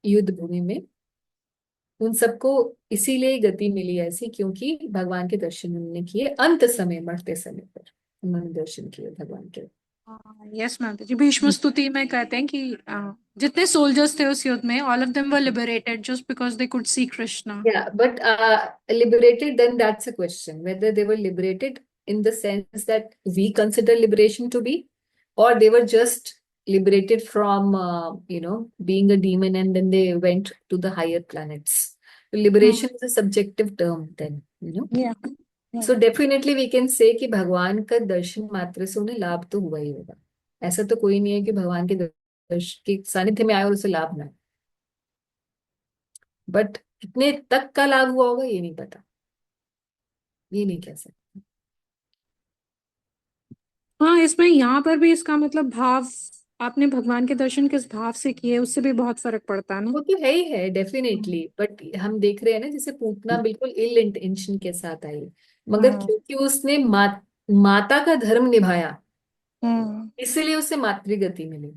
युद्ध भूमि में, उन सबको इसीलिए ही गति मिली ऐसी, क्योंकि भगवान के दर्शन उन्होंने किए अंत समय, मरते समय पर उन्होंने दर्शन किए भगवान के। यस मैम जी, भीष्म स्तुति में कहते हैं कि जितने सोल्जर्स थे उस युद्ध में, all of them were liberated just because they could see Krishna. Yeah, but liberated, then that's a question whether they were liberated in the sense that we consider liberation to be, or they were just liberated from, being a demon and then they went to the higher planets. Liberation is a subjective term then. Yeah. So definitely we can say कि भगवान का दर्शन मात्र से उन्हें लाभ तो हुआ ही होगा। ऐसा तो कोई नहीं है कि भगवान के दर्शन के सानिध्य में आए और उसे लाभ ना, बट कितने तक का लाभ हुआ होगा ये नहीं पता, ये नहीं कह सकते। हाँ, इसमें यहाँ पर भी इसका मतलब भाव, आपने भगवान के दर्शन किस भाव से किए उससे भी बहुत फर्क पड़ता है ना। वो तो है ही है डेफिनेटली, बट हम देख रहे हैं ना, जैसे पूतना बिल्कुल इल इंटेंशन के साथ आई, मगर हम्म। क्योंकि उसने माता का धर्म निभाया, हम्म। इसीलिए उसे मातृगति मिली।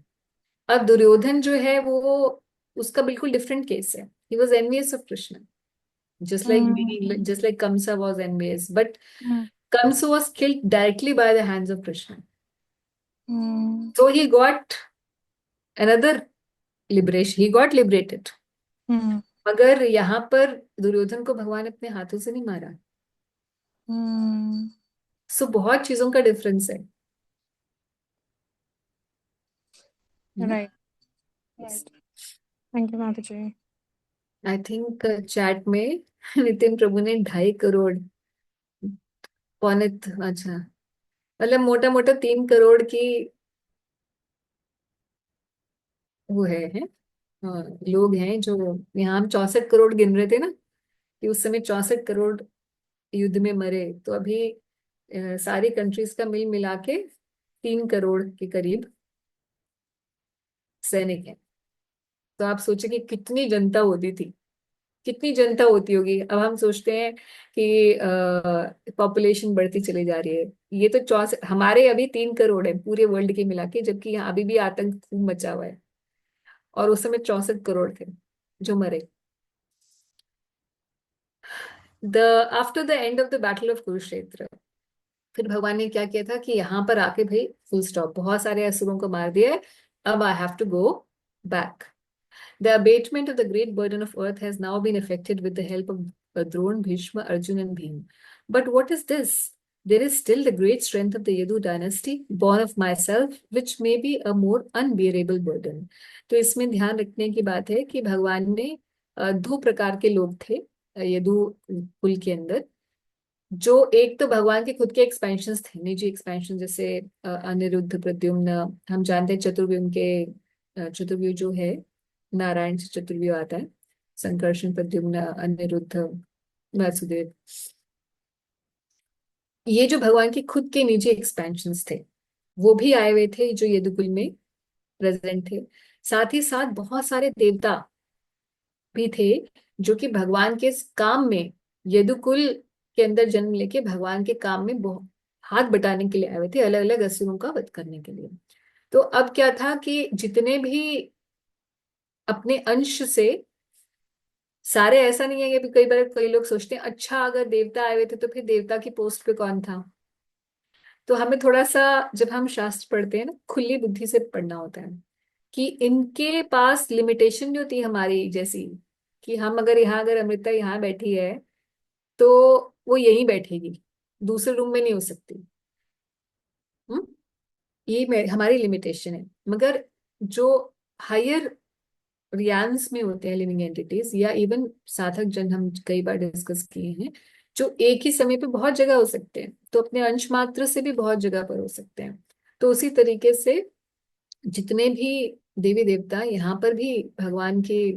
अब दुर्योधन जो है वो, उसका बिल्कुल डिफरेंट केस है। He was envious of Krishna, just like Kamsa was envious, but hmm. Kamsa was killed directly by the hands of Krishna. Hmm. So he got another liberation, he got liberated. हम्म। मगर यहाँ पर दुर्योधन को भगवान अपने हाथों से नहीं मारा। हम्म। सो बहुत चीजों का डिफरेंस है। राइट। राइट। थैंक यू माता जी। आई थिंक चैट में नितिन प्रभु ने 2.5 करोड़, अच्छा, मतलब मोटा मोटा 3 करोड़ की वो है। हाँ, लोग हैं जो, यहाँ हम 64 करोड़ गिन रहे थे ना, कि उस समय 64 करोड़ युद्ध में मरे, तो अभी सारी कंट्रीज का मिल मिला के 3 करोड़ के करीब सैनिक हैं। तो आप सोचिए कि कितनी जनता होती थी, कितनी जनता होती होगी। अब हम सोचते हैं कि पॉपुलेशन बढ़ती चली जा रही है, ये तो 64, हमारे अभी 3 करोड़ है पूरे वर्ल्ड के मिला के, जबकि यहाँ अभी भी आतंक खूब मचा हुआ है, और उस समय 64 करोड़ थे जो मरे। The after the end of the battle of Kurukshetra, फिर भगवान ने क्या किया था कि यहाँ पर आके भाई फुल स्टॉप, बहुत सारे असुरों को मार दिया है, अब I have to go back. The abatement of the great burden of earth has now been effected with the help of Drona, Bhishma, Arjun, and Bhim. But what is this? There is still the great strength of the Yadu dynasty, born of myself, which may be a more unbearable burden. तो इसमें ध्यान रखने की बात है कि भगवान ने 2 प्रकार के लोग थे यदु कुल के अंदर, जो एक तो भगवान के खुद के एक्सपेंशन थे, निजी एक्सपेंशन, जैसे अनिरुद्ध, प्रद्युम्न, हम जानते हैं चतुर्व्यूह के, चतुर्व्यूह जो है नारायण से चतुर्व्यूह आता है, संकर्षण, प्रद्युम्न, अनिरुद्ध, वासुदेव। ये जो भगवान के खुद के निजी एक्सपेंशंस थे वो भी आए हुए थे जो यदुकुल में प्रेजेंट थे। साथ ही साथ बहुत सारे देवता भी थे जो कि भगवान के इस काम में, यदुकुल के अंदर जन्म लेके भगवान के काम में बहुत हाथ बटाने के लिए आए हुए थे, अलग अलग असुरों का वध करने के लिए। तो अब क्या था कि जितने भी अपने अंश से, सारे ऐसा नहीं है कि कई बार कई लोग सोचते हैं अच्छा अगर देवता आए हुए थे तो फिर देवता की पोस्ट पे कौन था। तो हमें थोड़ा सा, जब हम शास्त्र पढ़ते हैं ना, खुली बुद्धि से पढ़ना होता है कि इनके पास लिमिटेशन जो थी हमारी जैसी, कि हम अगर यहाँ, अगर अमृता यहाँ बैठी है तो वो यहीं बैठेगी, दूसरे रूम में नहीं हो सकती। हम्म, ये हमारी लिमिटेशन है। मगर जो हायर रियांस में होते हैं लिविंग एंटिटीज, या इवन साधक जन, हम कई बार डिस्कस किए हैं, जो एक ही समय पे बहुत जगह हो सकते हैं, तो अपने अंश मात्र से भी बहुत जगह पर हो सकते हैं। तो उसी तरीके से जितने भी देवी देवता यहाँ पर भी भगवान के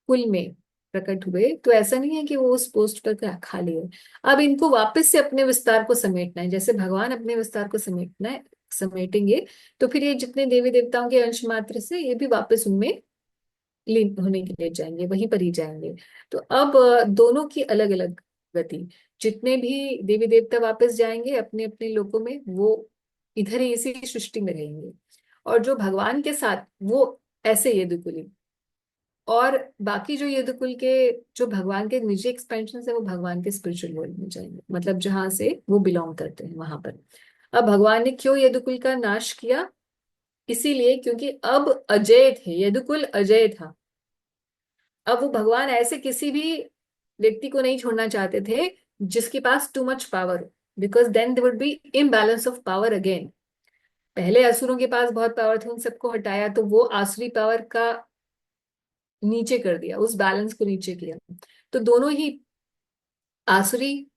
कुल में प्रकट हुए, तो ऐसा नहीं है कि वो उस पोस्ट पर खाली है। अब इनको वापस से अपने विस्तार को समेटना है, जैसे भगवान अपने विस्तार को समेटना है, समेटेंगे, तो फिर ये जितने देवी देवताओं के अंश मात्र से ये भी वापस उनमें लीन होने के लिए जाएंगे, वहीं पर ही जाएंगे। तो अब दोनों की अलग अलग गति। जितने भी देवी देवता वापस जाएंगे अपने अपने लोकों में, वो इधर ही इसी सृष्टि में रहेंगे। और जो भगवान के साथ, वो ऐसे यदुकुली, और बाकी जो यदुकुल के, जो भगवान के निजी एक्सपेंशन है, वो भगवान के स्पिरिचुअल वर्ल्ड में जाएंगे, मतलब जहां से वो बिलोंग करते हैं वहां पर। अब भगवान ने क्यों यदुकुल का नाश किया? इसीलिए क्योंकि अब अजय थे, यदुकुल अजय था। अब वो भगवान ऐसे किसी भी व्यक्ति को नहीं छोड़ना चाहते थे जिसके पास too much power, because then there would be imbalance of power again. पहले असुरों के पास बहुत पावर थी, उन सबको हटाया तो वो आसुरी पावर का नीचे कर दिया, उस बैलेंस को नीचे किया। तो दोनों ही आसुरी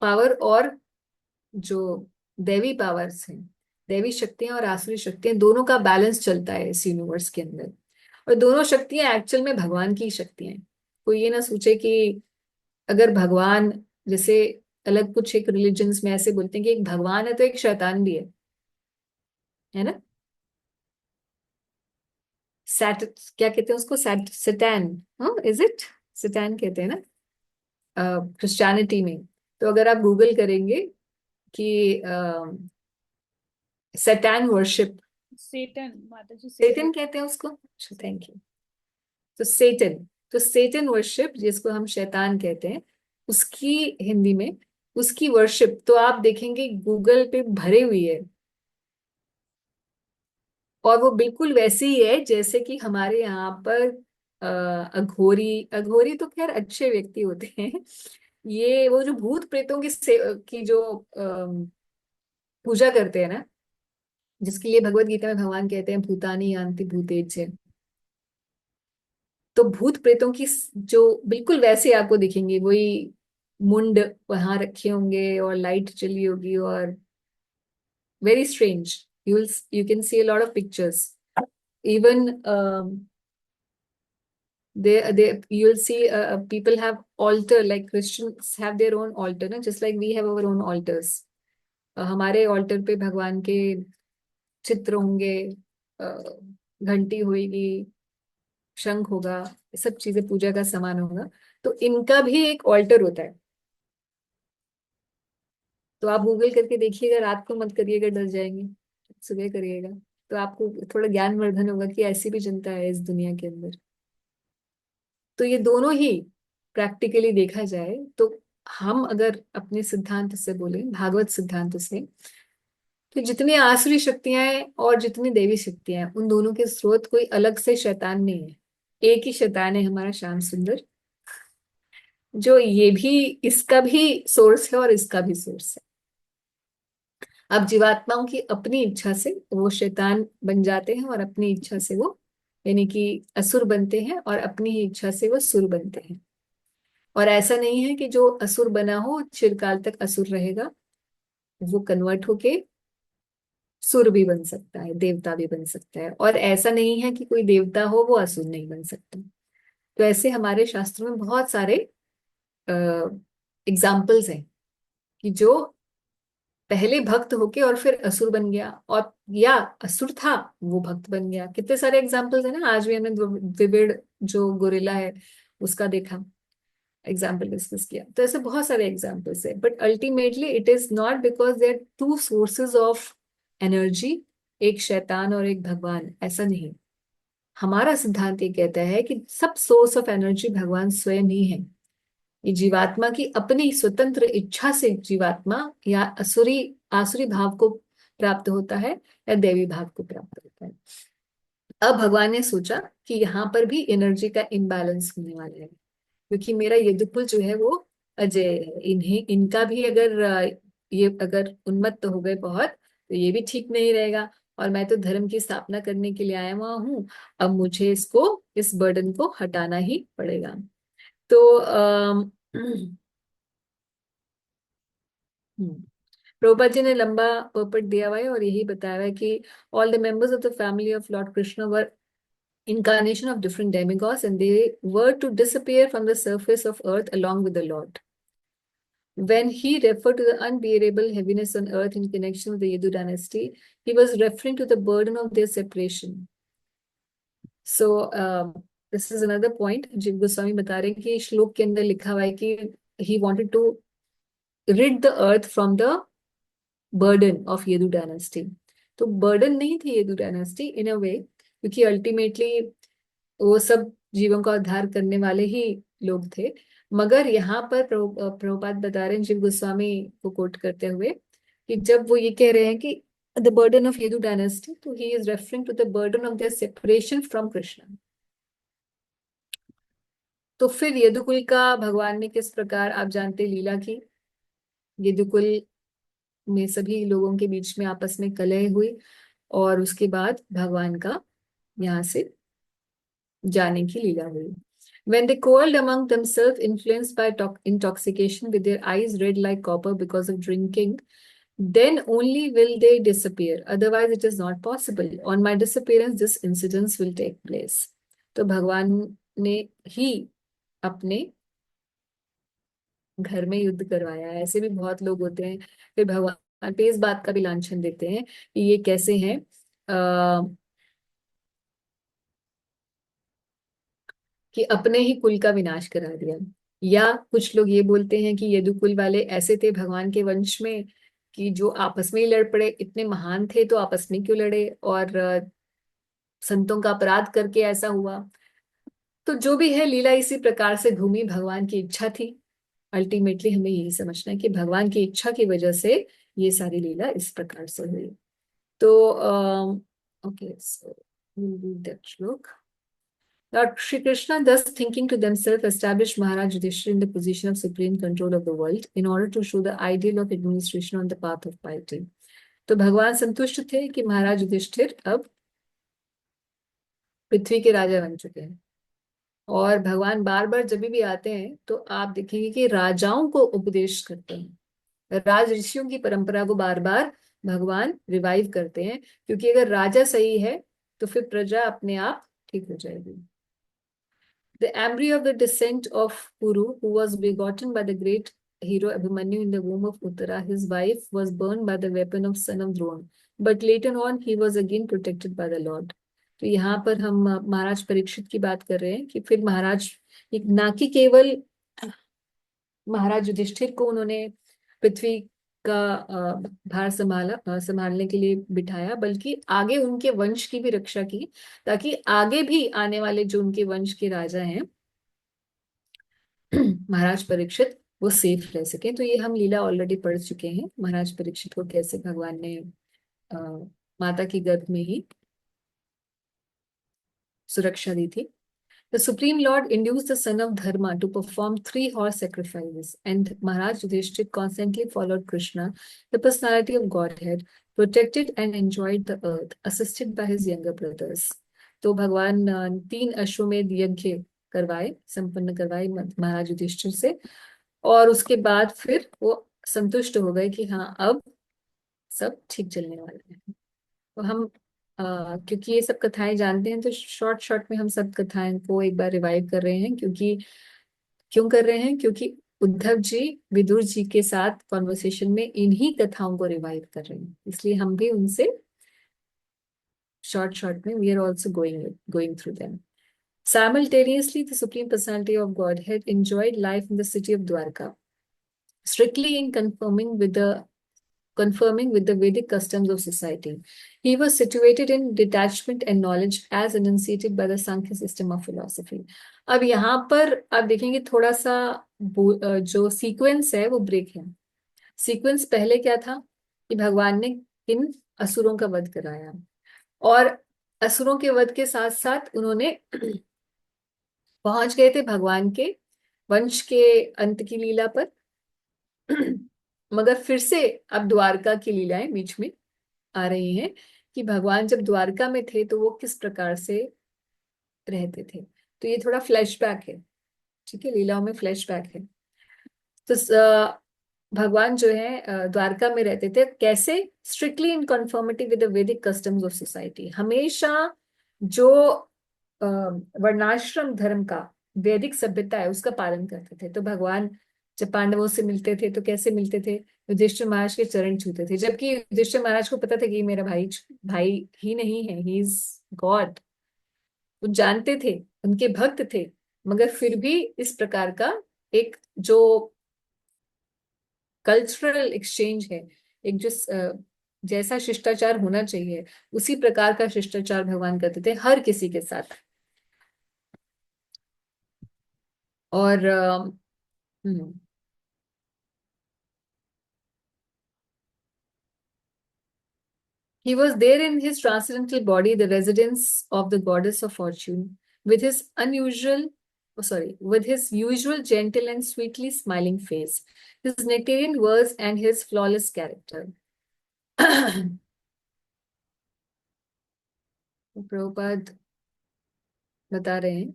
पावर और जो दैवी पावर्स हैं, दैवी शक्तियां और आसुरी शक्तियां, दोनों का बैलेंस चलता है इस यूनिवर्स के अंदर। और दोनों शक्तियां एक्चुअल में भगवान की शक्तियां हैं। कोई ये ना सोचे कि अगर भगवान, जैसे अलग कुछ एक रिलीजन्स में ऐसे बोलते हैं कि एक भगवान है तो एक शैतान भी है ना। सैट, क्या कहते हैं उसको, सैटैन, हाँ इज इट, सैटैन कहते हैं ना क्रिश्चियनिटी में। तो अगर आप गूगल करेंगे कि सैटैन वर्शिप, सेटन, माता जी सेटन सेटन। कहते हैं उसको, अच्छा थैंक यू। तो सेटन, तो सेटन वर्शिप जिसको हम शैतान कहते हैं, उसकी हिंदी में उसकी वर्शिप तो आप देखेंगे गूगल पे भरे हुई है। और वो बिल्कुल वैसे ही है जैसे कि हमारे यहाँ पर अघोरी, अघोरी तो खैर अच्छे व्यक्ति होते हैं। ये वो जो भूत प्रेतों की जो पूजा करते हैं ना, जिसके लिए भगवत गीता में भगवान कहते हैं भूतानी यान्ति भूतेज्य। तो भूत प्रेतों की जो बिल्कुल वैसे आपको दिखेंगे, वही मुंड वहां रखे होंगे और लाइट चली होगी, और very strange. You can see a lot of pictures even they you'll see people have altar, like Christians have their own altar ना, just like we have our own altars। हमारे ऑल्टर पे भगवान के चित्र होंगे, घंटी होगी, शंख होगा, ये सब चीजें पूजा का सामान होगा। तो इनका भी एक ऑल्टर होता है। तो आप गूगल करके देखिएगा, रात को मत करिएगा, डर जाएंगे, सुबह करिएगा, तो आपको थोड़ा ज्ञानवर्धन होगा कि ऐसी भी जनता है इस दुनिया के अंदर। तो ये दोनों ही प्रैक्टिकली देखा जाए तो, हम अगर अपने सिद्धांत से बोले, भागवत सिद्धांत से, तो जितनी आसुरी शक्तियां हैं और जितनी देवी शक्तियां हैं, उन दोनों के स्रोत कोई अलग से शैतान नहीं है। एक ही शैतान है, हमारा श्याम सुंदर, जो ये भी, इसका भी सोर्स है और इसका भी सोर्स है। अब जीवात्माओं की अपनी इच्छा से वो शैतान बन जाते हैं, और अपनी इच्छा से वो, यानी कि असुर बनते हैं, और अपनी ही इच्छा से वो सुर बनते हैं। और ऐसा नहीं है कि जो असुर बना हो चिरकाल तक असुर रहेगा, वो कन्वर्ट होके सुर भी बन सकता है, देवता भी बन सकता है, और ऐसा नहीं है कि कोई देवता हो वो असुर नहीं बन सकता। तो ऐसे हमारे शास्त्रों में बहुत सारे एग्जाम्पल्स हैं कि जो पहले भक्त होके और फिर असुर बन गया, और या असुर था वो भक्त बन गया। कितने सारे एग्जाम्पल्स है ना। आज भी हमने द्विविड़ जो गोरिल्ला है उसका देखा, एग्जाम्पल डिस्कस किया। तो ऐसे बहुत सारे एग्जाम्पल्स है, but ultimately it is not because they are two sources of energy, एक शैतान और एक भगवान, ऐसा नहीं। हमारा सिद्धांत ये कहता है कि सब सोर्स ऑफ एनर्जी भगवान स्वयं ही है। ये जीवात्मा की अपनी स्वतंत्र इच्छा से जीवात्मा या असुरी आसुरी भाव को प्राप्त होता है या देवी भाव को प्राप्त होता है। अब भगवान ने सोचा कि यहाँ पर भी एनर्जी का इम्बैलेंस होने वाला है, क्योंकि मेरा यदुकुल जो है वो अजय है। इन्हें इनका भी अगर ये अगर उन्मत्त हो गए बहुत, तो ये भी ठीक नहीं रहेगा। और मैं तो धर्म की स्थापना करने के लिए आया हुआ हूँ, अब मुझे इसको, इस बर्डन को हटाना ही पड़ेगा। तो प्रभुपाद जी ने लंबा पर्पट दिया हुआ है और यही बताया हुआ है कि all the members of the family of Lord Krishna were incarnation of different demigods, and they were to disappear from the surface of earth along with the Lord. When he referred to the unbearable heaviness on earth in connection with the Yadu dynasty, he was referring to the burden of their separation. So, this is another point. Jiv Goswami बता रहे हैं कि श्लोक के अंदर लिखा हुआ है कि he wanted to rid the earth from the burden of Yadu dynasty. तो burden नहीं थी Yadu dynasty in a way, क्योंकि ultimately वो सब जीवों का उद्धार करने वाले ही लोग थे। मगर यहाँ पर प्रभुपाद बता रहे हैं जीव गोस्वामी को कोट करते हुए कि जब वो ये कह रहे हैं कि the burden of Yadu dynasty, तो he is referring to the burden of their separation from Krishna. तो फिर यदुकुल का भगवान ने किस प्रकार, आप जानते लीला की, यदुकुल में सभी लोगों के बीच में आपस में कलह हुई और उसके बाद भगवान का यहाँ से जाने की लीला हुई। When they quarreled among themselves, influenced by intoxication, with their eyes red like copper because of drinking, then only will they disappear. Otherwise, it is not possible. On my disappearance, this incident will take place. तो भगवान ने ही अपने घर में युद्ध करवाया है। ऐसे भी बहुत लोग होते हैं, फिर भगवान पे इस बात का भी लांछन देते हैं कि ये कैसे हैं, कि अपने ही कुल का विनाश करा दिया। या कुछ लोग ये बोलते हैं कि यदुकुल वाले ऐसे थे भगवान के वंश में कि जो आपस में ही लड़ पड़े, इतने महान थे तो आपस में क्यों लड़े, और संतों का अपराध करके ऐसा हुआ। तो जो भी है, लीला इसी प्रकार से घूमी, भगवान की इच्छा थी। अल्टीमेटली हमें यही समझना है कि भगवान की इच्छा की वजह से ये सारी लीला इस प्रकार से हुई। तो ओके, सो दैट श्लोक। Lord Shri Krishna, thus thinking to themselves, established Maharaj Yudhishthira in the position of supreme control of the world in order to show the ideal of administration on the path of piety. तो भगवान संतुष्ट थे कि महाराज युधिष्ठिर अब पृथ्वी के राजा बन चुके हैं। और भगवान बार बार जब भी आते हैं तो आप देखेंगे कि राजाओं को उपदेश करते हैं। राज ऋषियों की परंपरा को बार बार भगवान रिवाइव करते हैं, क्योंकि अगर राजा सही है तो फिर प्रजा अपने आप ठीक हो जाएगी। The embryo of the descent of Kuru, who was begotten by the great hero Abhimanyu in the womb of Uttara, his wife was burned by the weapon of son of Drona, but later on he was again protected by the Lord. तो यहाँ पर हम महाराज परीक्षित की बात कर रहे हैं कि फिर महाराज एक ना कि केवल महाराज युधिष्ठिर को उन्होंने पृथ्वी का भार संभालने के लिए बिठाया, बल्कि आगे उनके वंश की भी रक्षा की, ताकि आगे भी आने वाले जो उनके वंश के राजा हैं महाराज परीक्षित, वो सेफ रह सके। तो ये हम लीला ऑलरेडी पढ़ चुके हैं, महाराज परीक्षित को कैसे भगवान ने माता की गर्भ में ही सुरक्षा दी थी। The Supreme Lord induced the son of Dharma to perform 3 horse sacrifices, and Maharaj Yudhishthir constantly followed Krishna, the personality of Godhead, protected and enjoyed the earth, assisted by his younger brothers. तो भगवान 3 अश्वमेध यज्ञ करवाए, संपन्न करवाए महाराज युधिष्ठिर से, और उसके बाद फिर वो संतुष्ट हो गए कि हाँ अब सब ठीक चलने वाला है। तो हम क्योंकि ये सब कथाएं जानते हैं तो शॉर्ट शॉर्ट में हम सब कथाएं को एक बार रिवाइव कर रहे हैं, क्योंकि क्यों कर रहे हैं, क्योंकि उद्धव जी विदुर जी के साथ कॉन्वर्सेशन में इन्हीं कथाओं को रिवाइव कर रहे हैं, इसलिए हम भी उनसे शॉर्ट शॉर्ट में we are also going through them. Simultaneously, the Supreme Personality of Godhead enjoyed life in the city of Dwarka, strictly in conforming with the Vedic customs of society. He was situated in detachment and knowledge as enunciated by the Sankhya system of philosophy. अब यहाँ पर आप देखेंगे थोड़ा सा जो sequence है वो ब्रेक है. सीक्वेंस पहले क्या था कि भगवान ने इन असुरों का वध कराया, और असुरों के वध के साथ साथ उन्होंने पहुंच गए थे भगवान के वंश के अंत की लीला पर. मगर फिर से अब द्वारका की लीलाएं बीच में आ रही हैं कि भगवान जब द्वारका में थे तो वो किस प्रकार से रहते थे. तो ये थोड़ा फ्लैशबैक है, ठीक है, लीलाओं में फ्लैशबैक है. तो भगवान जो है द्वारका में रहते थे कैसे, स्ट्रिक्टली इन कॉन्फॉर्मिटी विद द वैदिक कस्टम्स ऑफ सोसाइटी. हमेशा जो वर्णाश्रम धर्म का वैदिक सभ्यता है उसका पालन करते थे. तो भगवान जब पांडवों से मिलते थे तो कैसे मिलते थे, युधिष्ठिर महाराज के चरण छूते थे, जबकि युधिष्ठिर महाराज को पता था कि ये मेरा भाई भाई ही नहीं है, ही इज गॉड. वो जानते थे, उनके भक्त थे, मगर फिर भी इस प्रकार का एक जो कल्चरल एक्सचेंज है, एक जो जैसा शिष्टाचार होना चाहिए उसी प्रकार का शिष्टाचार भगवान करते थे हर किसी के साथ. और he was there in his transcendental body, the residence of the goddess of fortune, with his with his usual gentle and sweetly smiling face, his nectarian words and his flawless character. Prabhupada बता रहे हैं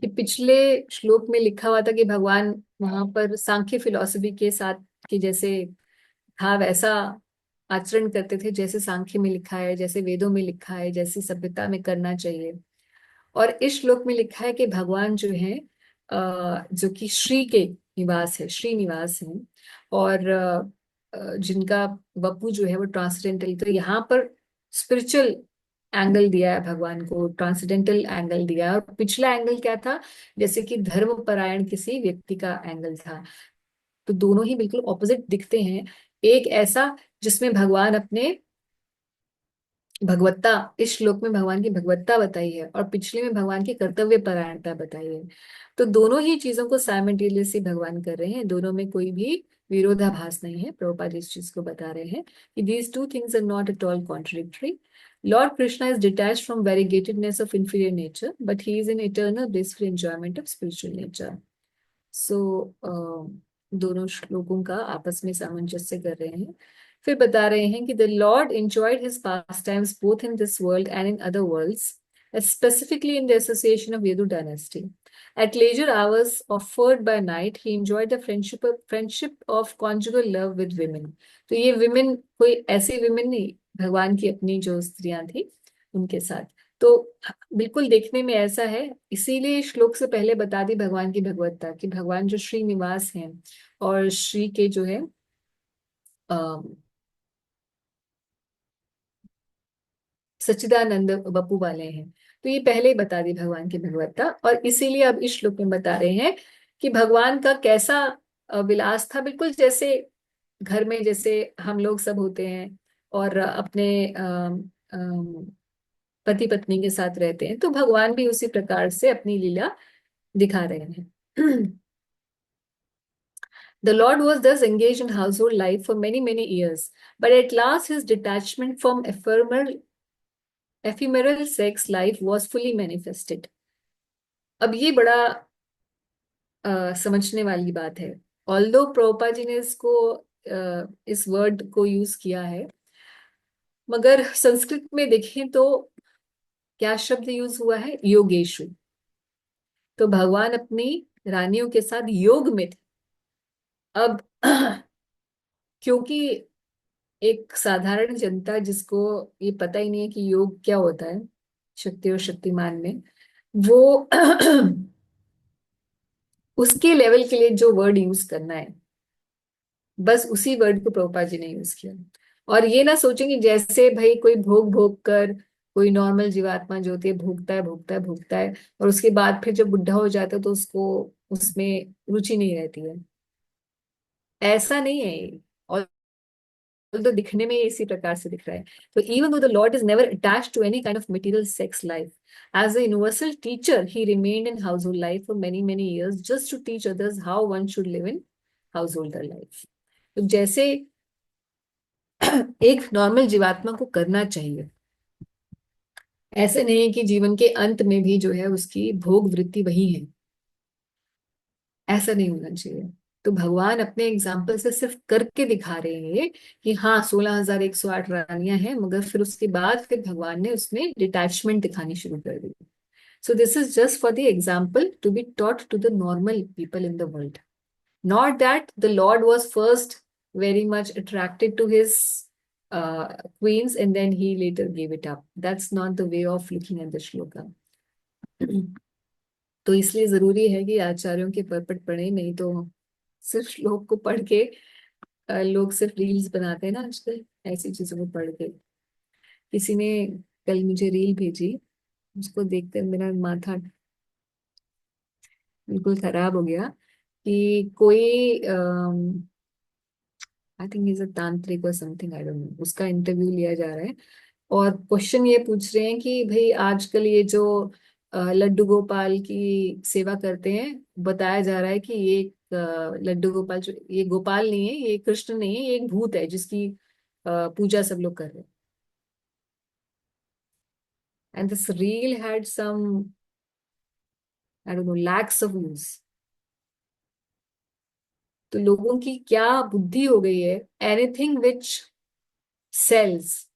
कि पिछले श्लोक में लिखा हुआ था कि भगवान वहां पर सांख्य फिलॉसफी के साथ की जैसे था वैसा आचरण करते थे, जैसे सांख्य में लिखा है, जैसे वेदों में लिखा है, जैसी सभ्यता में करना चाहिए. और इस श्लोक में लिखा है कि भगवान जो है जो कि श्री के निवास है, श्रीनिवास है, और जिनका वपु जो है वो ट्रांसडेंटल. तो यहाँ पर स्पिरिचुअल एंगल दिया है भगवान को, ट्रांसडेंटल एंगल दिया है. और पिछला एंगल क्या था, जैसे कि धर्म परायण किसी व्यक्ति का एंगल था. तो दोनों ही बिल्कुल ऑपोजिट दिखते हैं. एक ऐसा जिसमें भगवान अपने भगवत्ता, इस श्लोक में भगवान की भगवत्ता बताई है और पिछले में भगवान की कर्तव्य परायणता बताई है. तो दोनों ही चीजों को साइमल्टेनियसली भगवान कर रहे हैं, दोनों में कोई भी विरोधाभास नहीं है. प्रभुपाद इस चीज को बता रहे हैं कि these two things are not at all contradictory. Lord Krishna is detached from variegatedness of inferior nature, but he is in eternal blissful enjoyment of spiritual nature. So दोनों श्लोकों का आपस में सामंजस्य कर रहे हैं. फिर बता रहे हैं कि the Lord enjoyed his pastimes both in this world and in other worlds, specifically in the association of Yadu dynasty. At leisure hours offered by night, he enjoyed the friendship of conjugal love with women. तो ये women कोई ऐसी women नहीं, भगवान की अपनी जो स्त्रियां थी उनके साथ. तो बिल्कुल देखने में ऐसा है, इसीलिए श्लोक से पहले बता दी भगवान की भगवत्ता कि भगवान जो श्रीनिवास हैं और श्री के जो है सच्चिदानंद बपू वाले हैं. तो ये पहले ही बता दी भगवान की भगवत्ता, और इसीलिए अब इस श्लोक में बता रहे हैं कि भगवान का कैसा विलास था. बिल्कुल जैसे घर में जैसे हम लोग सब होते हैं और अपने पति पत्नी के साथ रहते हैं, तो भगवान भी उसी प्रकार से अपनी लीला दिखा रहे हैं. The Lord was thus engaged in household life for many, many years, but at last his detachment from ephemeral sex life was fully manifested. अब ये बड़ा समझने वाली बात है. ऑल्दो प्रभुपा जी ने इसको इस वर्ड को यूज किया है, मगर संस्कृत में देखें तो क्या शब्द यूज हुआ है, योगेशु. तो भगवान अपनी रानियों के साथ योग में थे. अब क्योंकि एक साधारण जनता जिसको ये पता ही नहीं है कि योग क्या होता है, शक्ति और शक्तिमान में, वो उसके लेवल के लिए जो वर्ड यूज करना है, बस उसी वर्ड को प्रभुपाद जी ने यूज किया। और ये ना सोचेंगे जैसे भाई कोई भोग भोग कर, कोई नॉर्मल जीवात्मा जो होती है भोगता है भोगता है भोगता है, और उसके बाद फिर जब बुढ़ा हो जाता है तो उसको उसमें रुचि नहीं रहती है। ऐसा नहीं है ये। और तो दिखने में ये इसी प्रकार से दिख रहा है। तो even though the lord is never attached to any kind of material sex life, as a universal teacher he remained in household life for many many years just to teach others how one should live in householder life. तो जैसे एक normal जीवात्मा को करना चाहिए, ऐसे नहीं है कि जीवन के अंत में भी जो है उसकी भोग वृत्ति वही है, ऐसा नहीं होना चाहिए। तो भगवान अपने एग्जाम्पल से सिर्फ करके दिखा रहे हैं कि हाँ 16,108 रानियां हैं, मगर फिर उसके बाद फिर भगवान ने उसमें डिटैचमेंट दिखानी शुरू कर दी। So this is just for the example to be taught to the normal people in the world, not that the Lord was first very much attracted to his queens and then he later gave it up. That's not the way of looking at the shloka. तो इसलिए जरूरी है कि आचार्यों के purport पढ़े, नहीं तो सिर्फ श्लोक को पढ़ के लोग सिर्फ रील्स बनाते हैं ना आजकल, ऐसी चीजों को पढ़ के। किसी ने कल मुझे रील भेजी, उसको देखकर मेरा माथा बिल्कुल खराब हो गया कि कोई आई थिंक इज अ तांत्रिक और समथिंग, आई डोंट नो, उसका इंटरव्यू लिया जा रहा है और क्वेश्चन ये पूछ रहे हैं कि भाई आजकल ये जो लड्डू गोपाल की सेवा करते हैं, बताया जा रहा है कि ये लड्डू गोपाल जो, ये गोपाल नहीं है, ये कृष्ण नहीं है, ये एक भूत है जिसकी पूजा सब लोग कर रहे हैं। And this reel had some I don't know lakhs of views. तो लोगों की क्या बुद्धि हो गई है, anything which sells,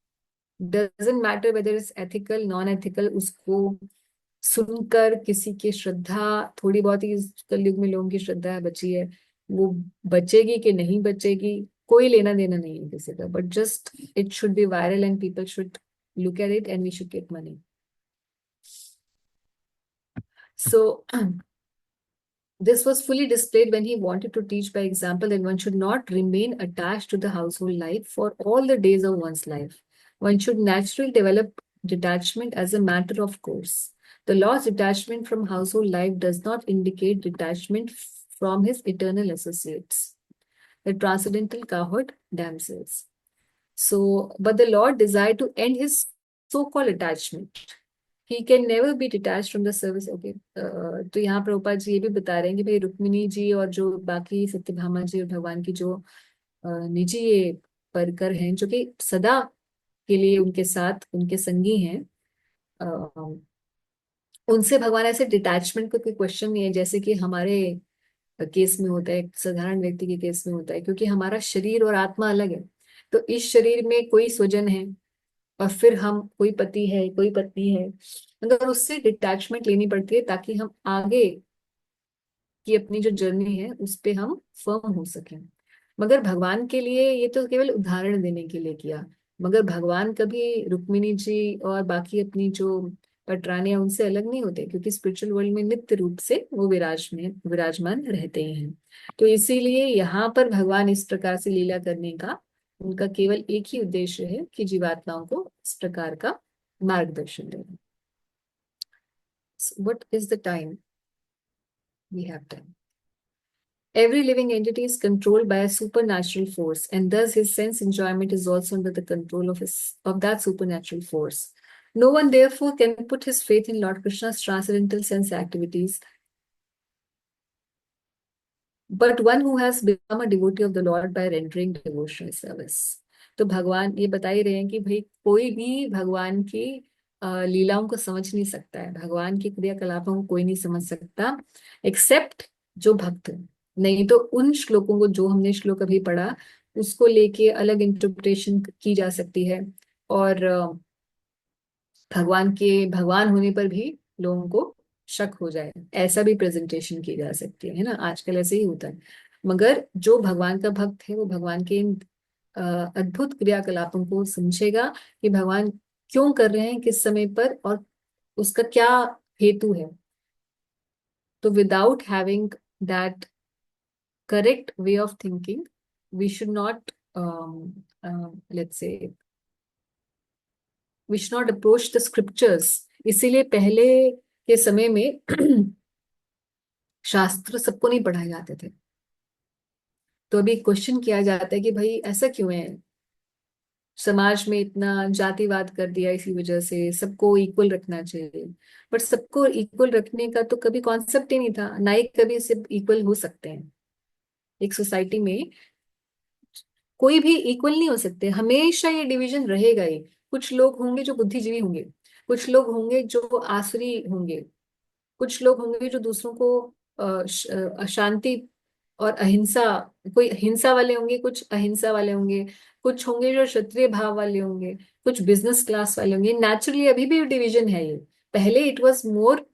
doesn't matter whether is ethical non ethical, उसको सुनकर किसी की श्रद्धा, थोड़ी बहुत ही इस कलयुग में लोगों की श्रद्धा बची है, वो बचेगी कि नहीं बचेगी कोई लेना देना नहीं है किसी का, but just it should be viral and people should look at it and we should get money. So this was fully displayed when he wanted to teach by example that one should not remain attached to the household life for all the days of one's life. One should naturally develop detachment as a matter of course. The Lord's detachment from household life does not indicate detachment from his eternal associates, the transcendental cowherd damsels. So, but the Lord desired to end his so-called attachment. He can never be detached from the service. Okay. तो यहाँ प्रभुपाद जी ये भी बता रहे हैं कि भाई रुक्मिणी जी और जो बाकी सत्यभामा जी और भगवान की जो निजी ये परकर हैं, जो कि सदा के लिए उनके साथ उनके संगी हैं, उनसे भगवान ऐसे डिटैचमेंट का कोई क्वेश्चन नहीं है जैसे कि हमारे केस में होता है, साधारण व्यक्ति के केस में होता है, क्योंकि हमारा शरीर और आत्मा अलग है। तो इस शरीर में कोई स्वजन है और फिर हम, कोई पति है कोई पत्नी है, मगर उससे डिटैचमेंट लेनी पड़ती है ताकि हम आगे की अपनी जो जर्नी है उस पे हम फर्म हो सकें। मगर भगवान के लिए ये तो केवल उदाहरण देने के लिए किया, मगर भगवान कभी रुक्मिणी जी और बाकी अपनी जो पटरानियां उनसे अलग नहीं होते, क्योंकि स्पिरिचुअल वर्ल्ड में नित्य रूप से वो विराजमान रहते ही हैं। तो इसीलिए यहाँ पर भगवान इस प्रकार से लीला करने का उनका केवल एक ही उद्देश्य है कि जीवात्माओं को इस प्रकार का मार्गदर्शन देना। What is the time? We have time. Every living entity is controlled by a supernatural force, and thus his sense enjoyment is also under the control of that supernatural force. No one therefore can put his faith in Lord Krishna's transcendental sense activities, but one who has become a devotee of the Lord by rendering devotional service. तो भगवान ये बता ही रहे हैं कि भाई कोई भी भगवान की लीलाओं को समझ नहीं सकता है, भगवान की क्रियाकलापों को कोई नहीं समझ सकता एक्सेप्ट जो भक्त है। नहीं तो उन श्लोकों को जो हमने श्लोक अभी पढ़ा उसको लेके अलग इंटरप्रिटेशन की जा सकती है, और भगवान होने पर भी लोगों को शक हो जाए, ऐसा भी प्रेजेंटेशन की जा सकती है ना, आजकल ऐसे ही होता है। मगर जो भगवान का भक्त है वो भगवान के इन अद्भुत क्रियाकलापों को समझेगा कि भगवान क्यों कर रहे हैं, किस समय पर, और उसका क्या हेतु है। तो without having that correct way of thinking, we should not let's say we should not approach the scriptures. इसीलिए पहले के समय में शास्त्र सबको नहीं पढ़ाए जाते थे। तो अभी क्वेश्चन किया जाता है कि भाई ऐसा क्यों है, समाज में इतना जातिवाद कर दिया, इसी वजह से सबको इक्वल रखना चाहिए। बट सबको इक्वल रखने का तो कभी कॉन्सेप्ट ही नहीं था, ना ही कभी सिर्फ इक्वल हो सकते हैं। एक सोसाइटी में कोई भी इक्वल नहीं हो सकते, हमेशा ये डिवीजन रहेगा ही। कुछ लोग होंगे जो बुद्धिजीवी होंगे, कुछ लोग होंगे जो आसुरी होंगे, कुछ लोग होंगे जो दूसरों को अशांति और अहिंसा, कोई हिंसा वाले होंगे, कुछ अहिंसा वाले होंगे, कुछ होंगे जो क्षत्रिय भाव वाले होंगे, कुछ बिजनेस क्लास वाले होंगे। नेचुरली अभी भी डिवीजन है ये। पहले it was more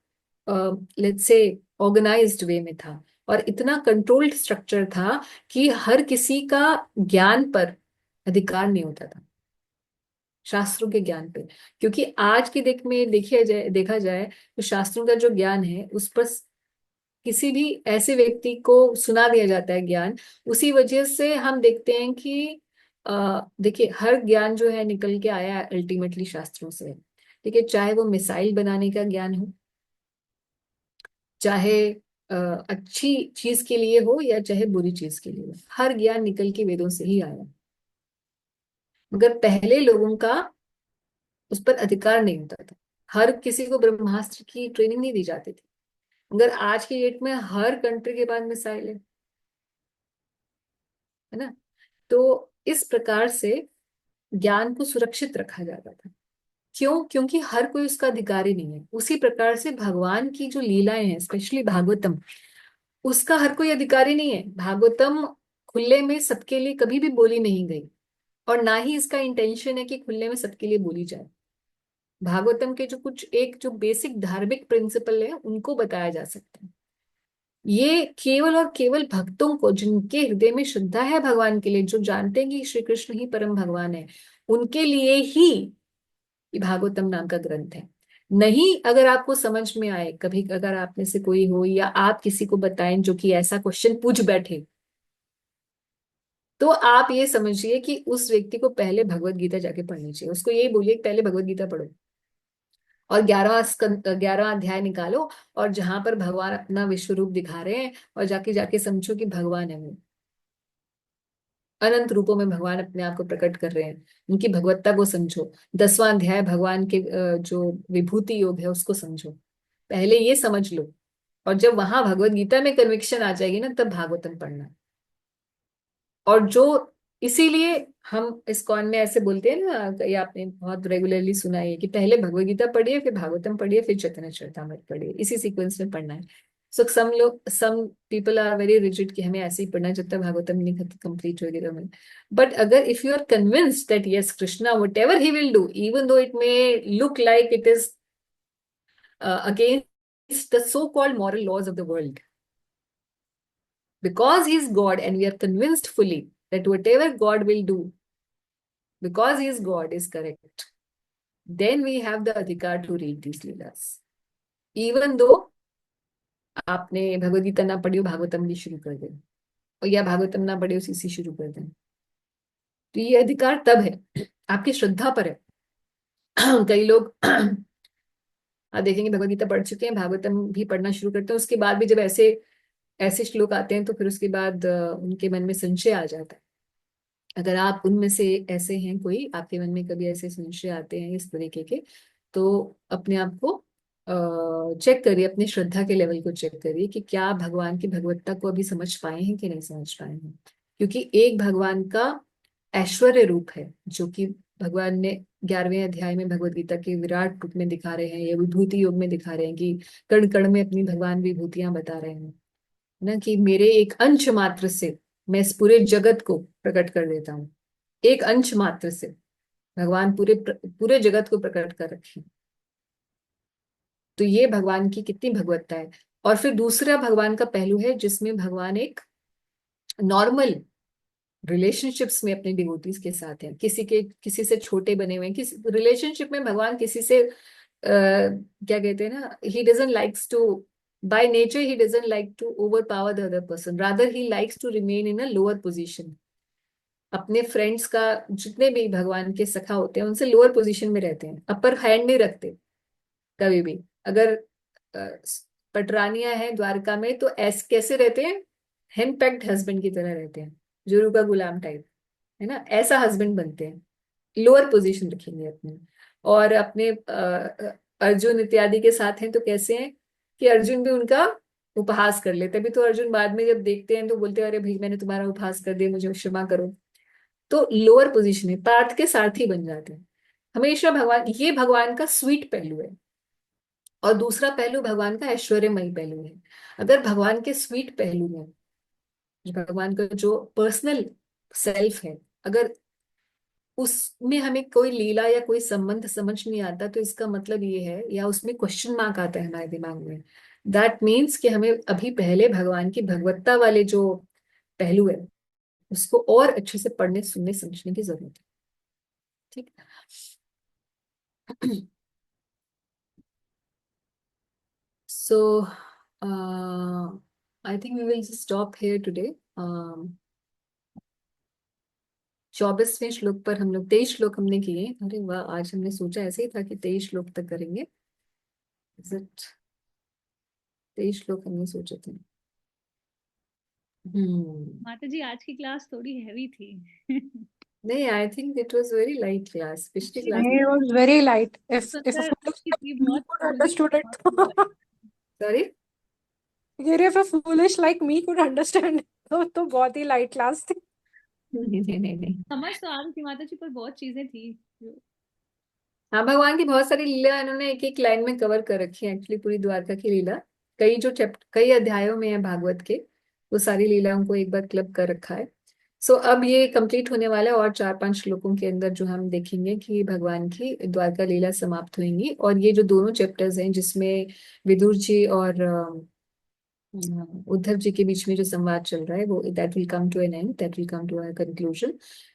let's say organized way में था, और इतना कंट्रोल्ड स्ट्रक्चर था कि हर किसी का ज्ञान पर अधिकार नहीं होता था, शास्त्रों के ज्ञान पे। क्योंकि आज की देखा जाए तो शास्त्रों का जो ज्ञान है उस पर किसी भी ऐसे व्यक्ति को सुना दिया जाता है ज्ञान। उसी वजह से हम देखते हैं कि देखिए हर ज्ञान जो है निकल के आया अल्टीमेटली शास्त्रों से। ठीक है, चाहे वो मिसाइल बनाने का ज्ञान हो, चाहे अच्छी चीज के लिए हो या चाहे बुरी चीज के लिए हो, हर ज्ञान निकल के वेदों से ही आया। मगर पहले लोगों का उस पर अधिकार नहीं होता था, हर किसी को ब्रह्मास्त्र की ट्रेनिंग नहीं दी जाती थी। मगर आज की डेट में हर कंट्री के पास मिसाइल है ना। तो इस प्रकार से ज्ञान को सुरक्षित रखा जाता था। क्यों? क्योंकि हर कोई उसका अधिकारी नहीं है। उसी प्रकार से भगवान की जो लीलाएं हैं, स्पेशली भागवतम, उसका हर कोई अधिकारी नहीं है। भागवतम खुले में सबके लिए कभी भी बोली नहीं गई, और ना ही इसका इंटेंशन है कि खुले में सबके लिए बोली जाए। भागवतम के जो कुछ एक जो बेसिक धार्मिक प्रिंसिपल है उनको बताया जा सकता है। ये केवल और केवल भक्तों को, जिनके हृदय में श्रद्धा है भगवान के लिए, जो जानते हैं कि श्री कृष्ण ही परम भगवान है, उनके लिए ही ये भागवतम नाम का ग्रंथ है। नहीं, अगर आपको समझ में आए, कभी अगर आप में से कोई हो या आप किसी को बताएं जो कि ऐसा क्वेश्चन पूछ बैठे, तो आप ये समझिए कि उस व्यक्ति को पहले भगवत गीता जाके पढ़नी चाहिए। उसको यही बोलिए कि पहले भगवत गीता पढ़ो और 11वां अध्याय निकालो, और जहां पर भगवान अपना विश्व रूप दिखा रहे हैं, और जाके जाके समझो कि भगवान है वो, अनंत रूपों में भगवान अपने आप को प्रकट कर रहे हैं, उनकी भगवत्ता को समझो। 10वां अध्याय भगवान के जो विभूति योग है उसको समझो। पहले ये समझ लो, और जब वहां भगवत गीता में कन्विक्शन आ जाएगी ना, तब भागवतम पढ़ना। और जो इसीलिए हम इस्कॉन में ऐसे बोलते हैं ना, ये आपने बहुत रेगुलरली सुना है कि पहले भगवत गीता पढ़िए, फिर भागवतम पढ़िए, फिर चैतन्य चरितामृत पढ़िए, इसी सीक्वेंस में पढ़ना है। So some people are very rigid कि हमें ऐसे ही पढ़ना है जब तक भागवतम नहीं कंप्लीट होगी रमन। बट अगर if you are convinced that yes Krishna whatever he will do, even though it may look like it is against the so called moral laws of the world, because he is God and we are convinced fully that whatever God will do, because he is God, is correct, then we have the adhikar to read these leelas. Even though आपने भगवद गीता ना पढ़ी हो, भागवतम भी शुरू कर दें, और या भागवतम ना पढ़े हो, सीसी शुरू कर दें, तो ये अधिकार तब है, आपकी श्रद्धा पर है। कई लोग आप देखेंगे भगवद गीता पढ़ चुके हैं, भागवतम भी पढ़ना शुरू करते हैं, उसके बाद भी जब ऐसे ऐसे श्लोक आते हैं तो फिर उसके बाद उनके मन में संशय आ जाता है। अगर आप उनमें से ऐसे हैं, कोई आपके मन में कभी ऐसे संशय आते हैं इस तरीके के, तो अपने आप को चेक करिए, अपनी श्रद्धा के लेवल को चेक करिए कि क्या भगवान की भगवत्ता को अभी समझ पाए हैं कि नहीं समझ पाए हैं। क्योंकि एक भगवान का ऐश्वर्य रूप है जो कि भगवान ने 11वें अध्याय में भगवत गीता के विराट रूप में दिखा रहे हैं, या विभूति योग में दिखा रहे हैं कि कण कण में अपनी भगवान विभूतियां बता रहे हैं ना, कि मेरे एक अंश मात्र से मैं इस पूरे जगत को प्रकट कर देता हूँ। एक अंश मात्र से भगवान पूरे पूरे जगत को प्रकट कर रखे। तो ये भगवान की कितनी भगवत्ता है। और फिर दूसरा भगवान का पहलू है जिसमें भगवान एक नॉर्मल रिलेशनशिप्स में अपने डिवोटीज के साथ हैं, किसी से छोटे बने हुए हैं, किसी रिलेशनशिप में भगवान किसी से क्या कहते हैं ना, he doesn't likes to, by nature he doesn't like to over power the other person, rather he likes to remain in a lower position. अपने फ्रेंड्स का, जितने भी भगवान के सखा होते हैं उनसे लोअर पोजीशन में रहते हैं, अपर हैंड नहीं रखते कभी भी। अगर पटरानियां हैं द्वारका में तो ऐसे कैसे रहते हैं, हेन पैक्ड हस्बैंड की तरह रहते हैं, जोरू का गुलाम टाइप, है ना, ऐसा हस्बैंड बनते हैं, लोअर पोजीशन रखेंगे अपने। और अपने अर्जुन इत्यादि के साथ हैं तो कैसे हैं कि अर्जुन भी उनका उपहास कर लेते, तभी तो अर्जुन बाद में जब देखते हैं तो बोलते हैं अरे भाई मैंने तुम्हारा उपहास कर दिया, मुझे क्षमा करो। तो लोअर पोजीशन है, पार्थ के सारथी बन जाते हैं हमेशा भगवान। ये भगवान का स्वीट पहलू है। और दूसरा पहलू भगवान का ऐश्वर्यमयी पहलू है। अगर भगवान के स्वीट पहलू में, भगवान का जो पर्सनल सेल्फ है, अगर उसमें हमें कोई लीला या कोई संबंध समझ नहीं आता तो इसका मतलब ये है, या उसमें क्वेश्चन मार्क आता है हमारे दिमाग में, दैट मीन्स कि हमें अभी पहले भगवान की भगवत्ता वाले जो पहलू है उसको और अच्छे से पढ़ने सुनने समझने की जरूरत है। ठीक है। So, I think we will just stop here today. 24वें श्लोक पर हम लोग 23 श्लोक हमने किए। अरे वाह, आज हमने सोचा ऐसे ही था कि 23 श्लोक तक करेंगे। Is it 23 श्लोक हमने सोचे थे। माता जी आज की क्लास थोड़ी हैवी थी। नहीं, I think it was very light class. पिछली class It was very light. If a सुंदर foolish अच्छी थी, like me बहुत could understood it. Sorry, If a foolish like me could understand it, तो बहुत ही light class थी. नहीं नहीं नहीं नहीं। समझ तो आ रही थी माता जी, पर बहुत चीजें थी। हाँ, भगवान की बहुत सारी लीला इन्होंने एक एक लाइन में कवर कर रखी है एक्चुअली, पूरी द्वारका की लीला। कई अध्यायों में है भागवत के, वो सारी लीलाओं को एक बार क्लब कर रखा है। सो अब ये कंप्लीट होने वाला है और 4-5 श्लोकों के अंदर जो हम देखेंगे कि भगवान की द्वारका लीला समाप्त होंगी। और ये जो दोनों चैप्टर्स हैं जिसमें विदुर जी और उद्धव जी के बीच में जो संवाद चल रहा है, वो that will come to an end, that will come to a conclusion,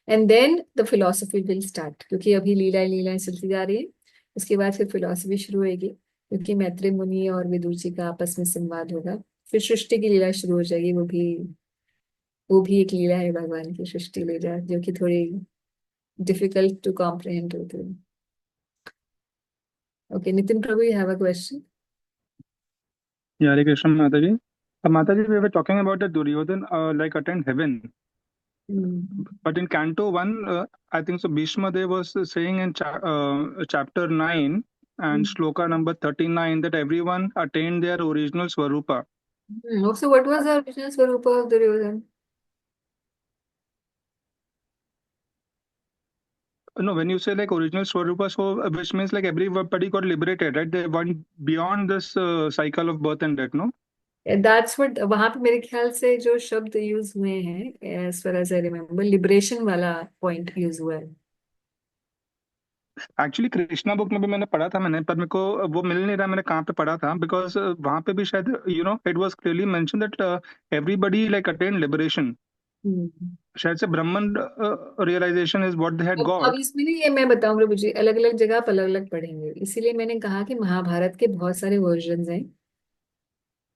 and then the philosophy will start. क्योंकि अभी लीलाएं चलती जा रही है, उसके बाद फिर फिलोसफी शुरू होगी, क्योंकि मैत्री मुनि और विदुर जी का आपस में संवाद होगा। फिर सृष्टि की लीला शुरू हो जाएगी, वो भी एक लीला है भगवान की, सृष्टि लीला, जो कि थोड़ी डिफिकल्ट टू कॉम्प्रिहेंड होती है। Okay Nitin Prabhu, you have a question? Yeah, Hare Krishna, Mataji. Mataji, we were talking about the Duryodhan, like attend heaven. But in Canto 1, I think so Bhishma Dev was saying in chapter 9 and shloka number 39 that everyone attained their original Swarupa. So what was the original Swarupa of Duryodhan? No, when you say like original Swarupa, so which means like everybody got liberated, right? They went beyond this cycle of birth and death, no? That's what वहां पे मेरे ख्याल से जो शब्द use हुए हैं, as far as I remember, liberation वाला पॉइंट यूज हुआ है। एक्चुअली कृष्णा बुक में भी मैंने पढ़ा था, पर मेरे को वो मिल नहीं रहा मैंने कहाँ पे पढ़ा था, बिकॉज वहां पे भी शायद it was clearly mention that everybody like attain liberation. शायद से Brahman realization is what they had अब गॉट। इसमें नहीं, ये मैं बताऊं प्रभु जी, अलग अलग जगह पर अलग अलग पढ़ेंगे, इसीलिए मैंने कहा कि महाभारत के बहुत सारे वर्जन हैं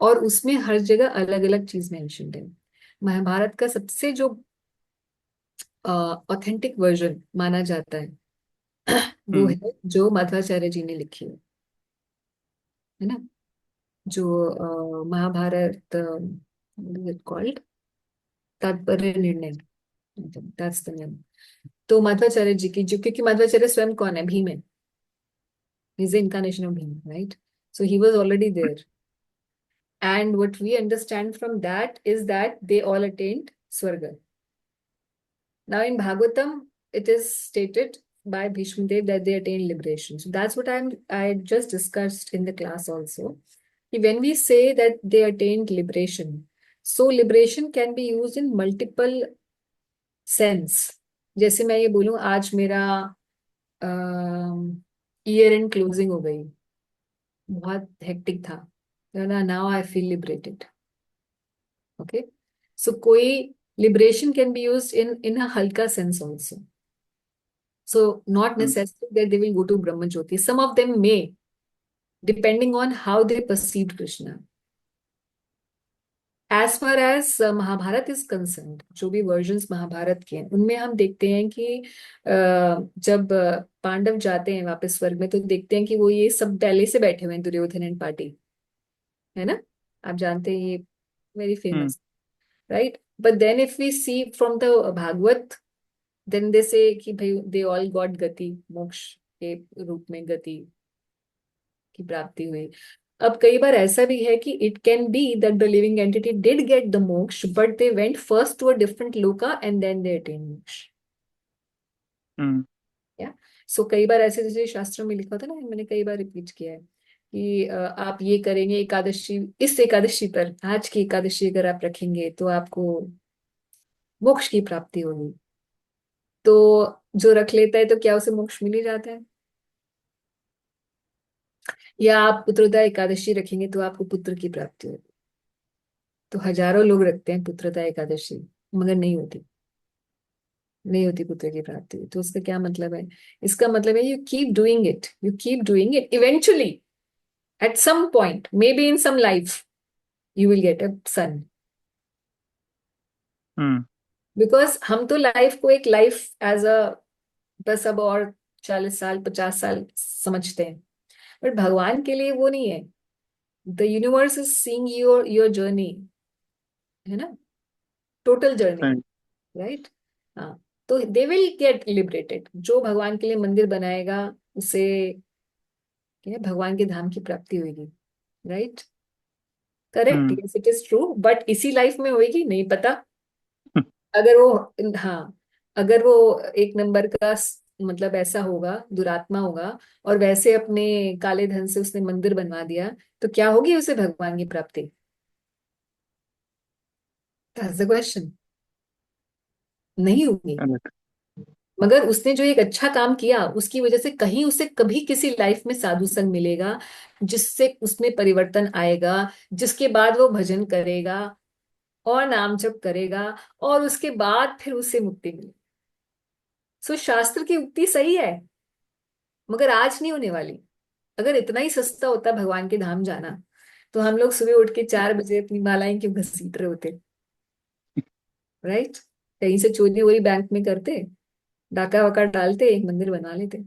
और उसमें हर जगह अलग अलग चीज मेंशन्ड है। महाभारत का सबसे जो ऑथेंटिक वर्जन माना जाता है वो है जो माध्वाचार्य जी ने लिखी है ना, जो महाभारत कॉल्ड तात्पर्य निर्णय, दैट्स द नेम। तो माध्वाचार्य जी की, जो क्योंकि माध्वाचार्य स्वयं कौन है, भीम है, he is the incarnation of Bhim, right? So he was already there, and what we understand from that is that they all attained swarga. Now in Bhagavatam it is stated by Bhishma Dev that they attained liberation. So that's what I just discussed in the class also. When we say that they attained liberation, so liberation can be used in multiple sense. जैसे मैं ये बोलूं आज मेरा year and closing हो गई, बहुत hectic था, now I feel liberated. Okay, so कोई Liberation can be used in a halka sense also. So not necessary that they will go to Brahma Jyoti. Some of them may, depending on how they perceived Krishna. As far as Mahabharat is concerned, जो भी versions Mahabharat के हैं उनमें हम देखते हैं कि जब पांडव जाते हैं वापस स्वर्ग में, तो देखते हैं कि वो ये सब पहले से बैठे हुए हैं, दुर्योधन एंड पार्टी, है ना? आप जानते हैं, ये very famous, right? But then if we see from the Bhagavat, then they say कि भाई दे ऑल गॉट गति, मोक्ष के रूप में गति की प्राप्ति हुई। अब कई बार ऐसा भी है कि it can be that the living entity did get the moksha, but they went first to a different loka and then they attain moksha. या सो कई बार ऐसे, जैसे शास्त्रों में लिखा होता है ना, मैंने कई बार रिपीट किया है कि आप ये करेंगे एकादशी, इस एकादशी पर, आज की एकादशी अगर आप रखेंगे तो आपको मोक्ष की प्राप्ति होगी। तो जो रख लेता है तो क्या उसे मोक्ष मिल ही जाता है? या आप पुत्रदा एकादशी रखेंगे तो आपको पुत्र की प्राप्ति होगी। तो हजारों लोग रखते हैं पुत्रदा एकादशी, मगर नहीं होती, नहीं होती पुत्र की प्राप्ति। तो उसका क्या मतलब है? इसका मतलब है you keep doing it, you keep doing it, eventually at some point, maybe in some life, you will get a son. Because हम तो लाइफ को एक लाइफ एज अ, बस अब और 40 साल 50 साल समझते हैं, बट भगवान के लिए वो नहीं है। The universe is seeing your journey, है ना? Total journey, right? हाँ, तो दे विल गेट लिबरेटेड। जो भगवान के लिए मंदिर बनाएगा उसे क्या है, भगवान के धाम की प्राप्ति होगी, right? Correct, yes it is true, but इसी लाइफ में होगी नहीं पता। अगर वो, हाँ, अगर वो एक नंबर का मतलब ऐसा होगा, दुरात्मा होगा, और वैसे अपने काले धन से उसने मंदिर बनवा दिया, तो क्या होगी उसे भगवान की प्राप्ति? That's the question. नहीं होगी। मगर उसने जो एक अच्छा काम किया, उसकी वजह से कहीं उसे कभी किसी लाइफ में साधु संग मिलेगा, जिससे उसमें परिवर्तन आएगा, जिसके बाद वो भजन करेगा और नाम जप करेगा, और उसके बाद फिर उसे मुक्ति मिलेगी। सो शास्त्र की उक्ति सही है, मगर आज नहीं होने वाली। अगर इतना ही सस्ता होता भगवान के धाम जाना, तो हम लोग सुबह उठ के 4 बजे अपनी मालाएं क्यों घसीट रहे होते, राइट? कहीं से चोरी वोरी बैंक में करते, डाका वाका डालते, एक मंदिर बना लेते।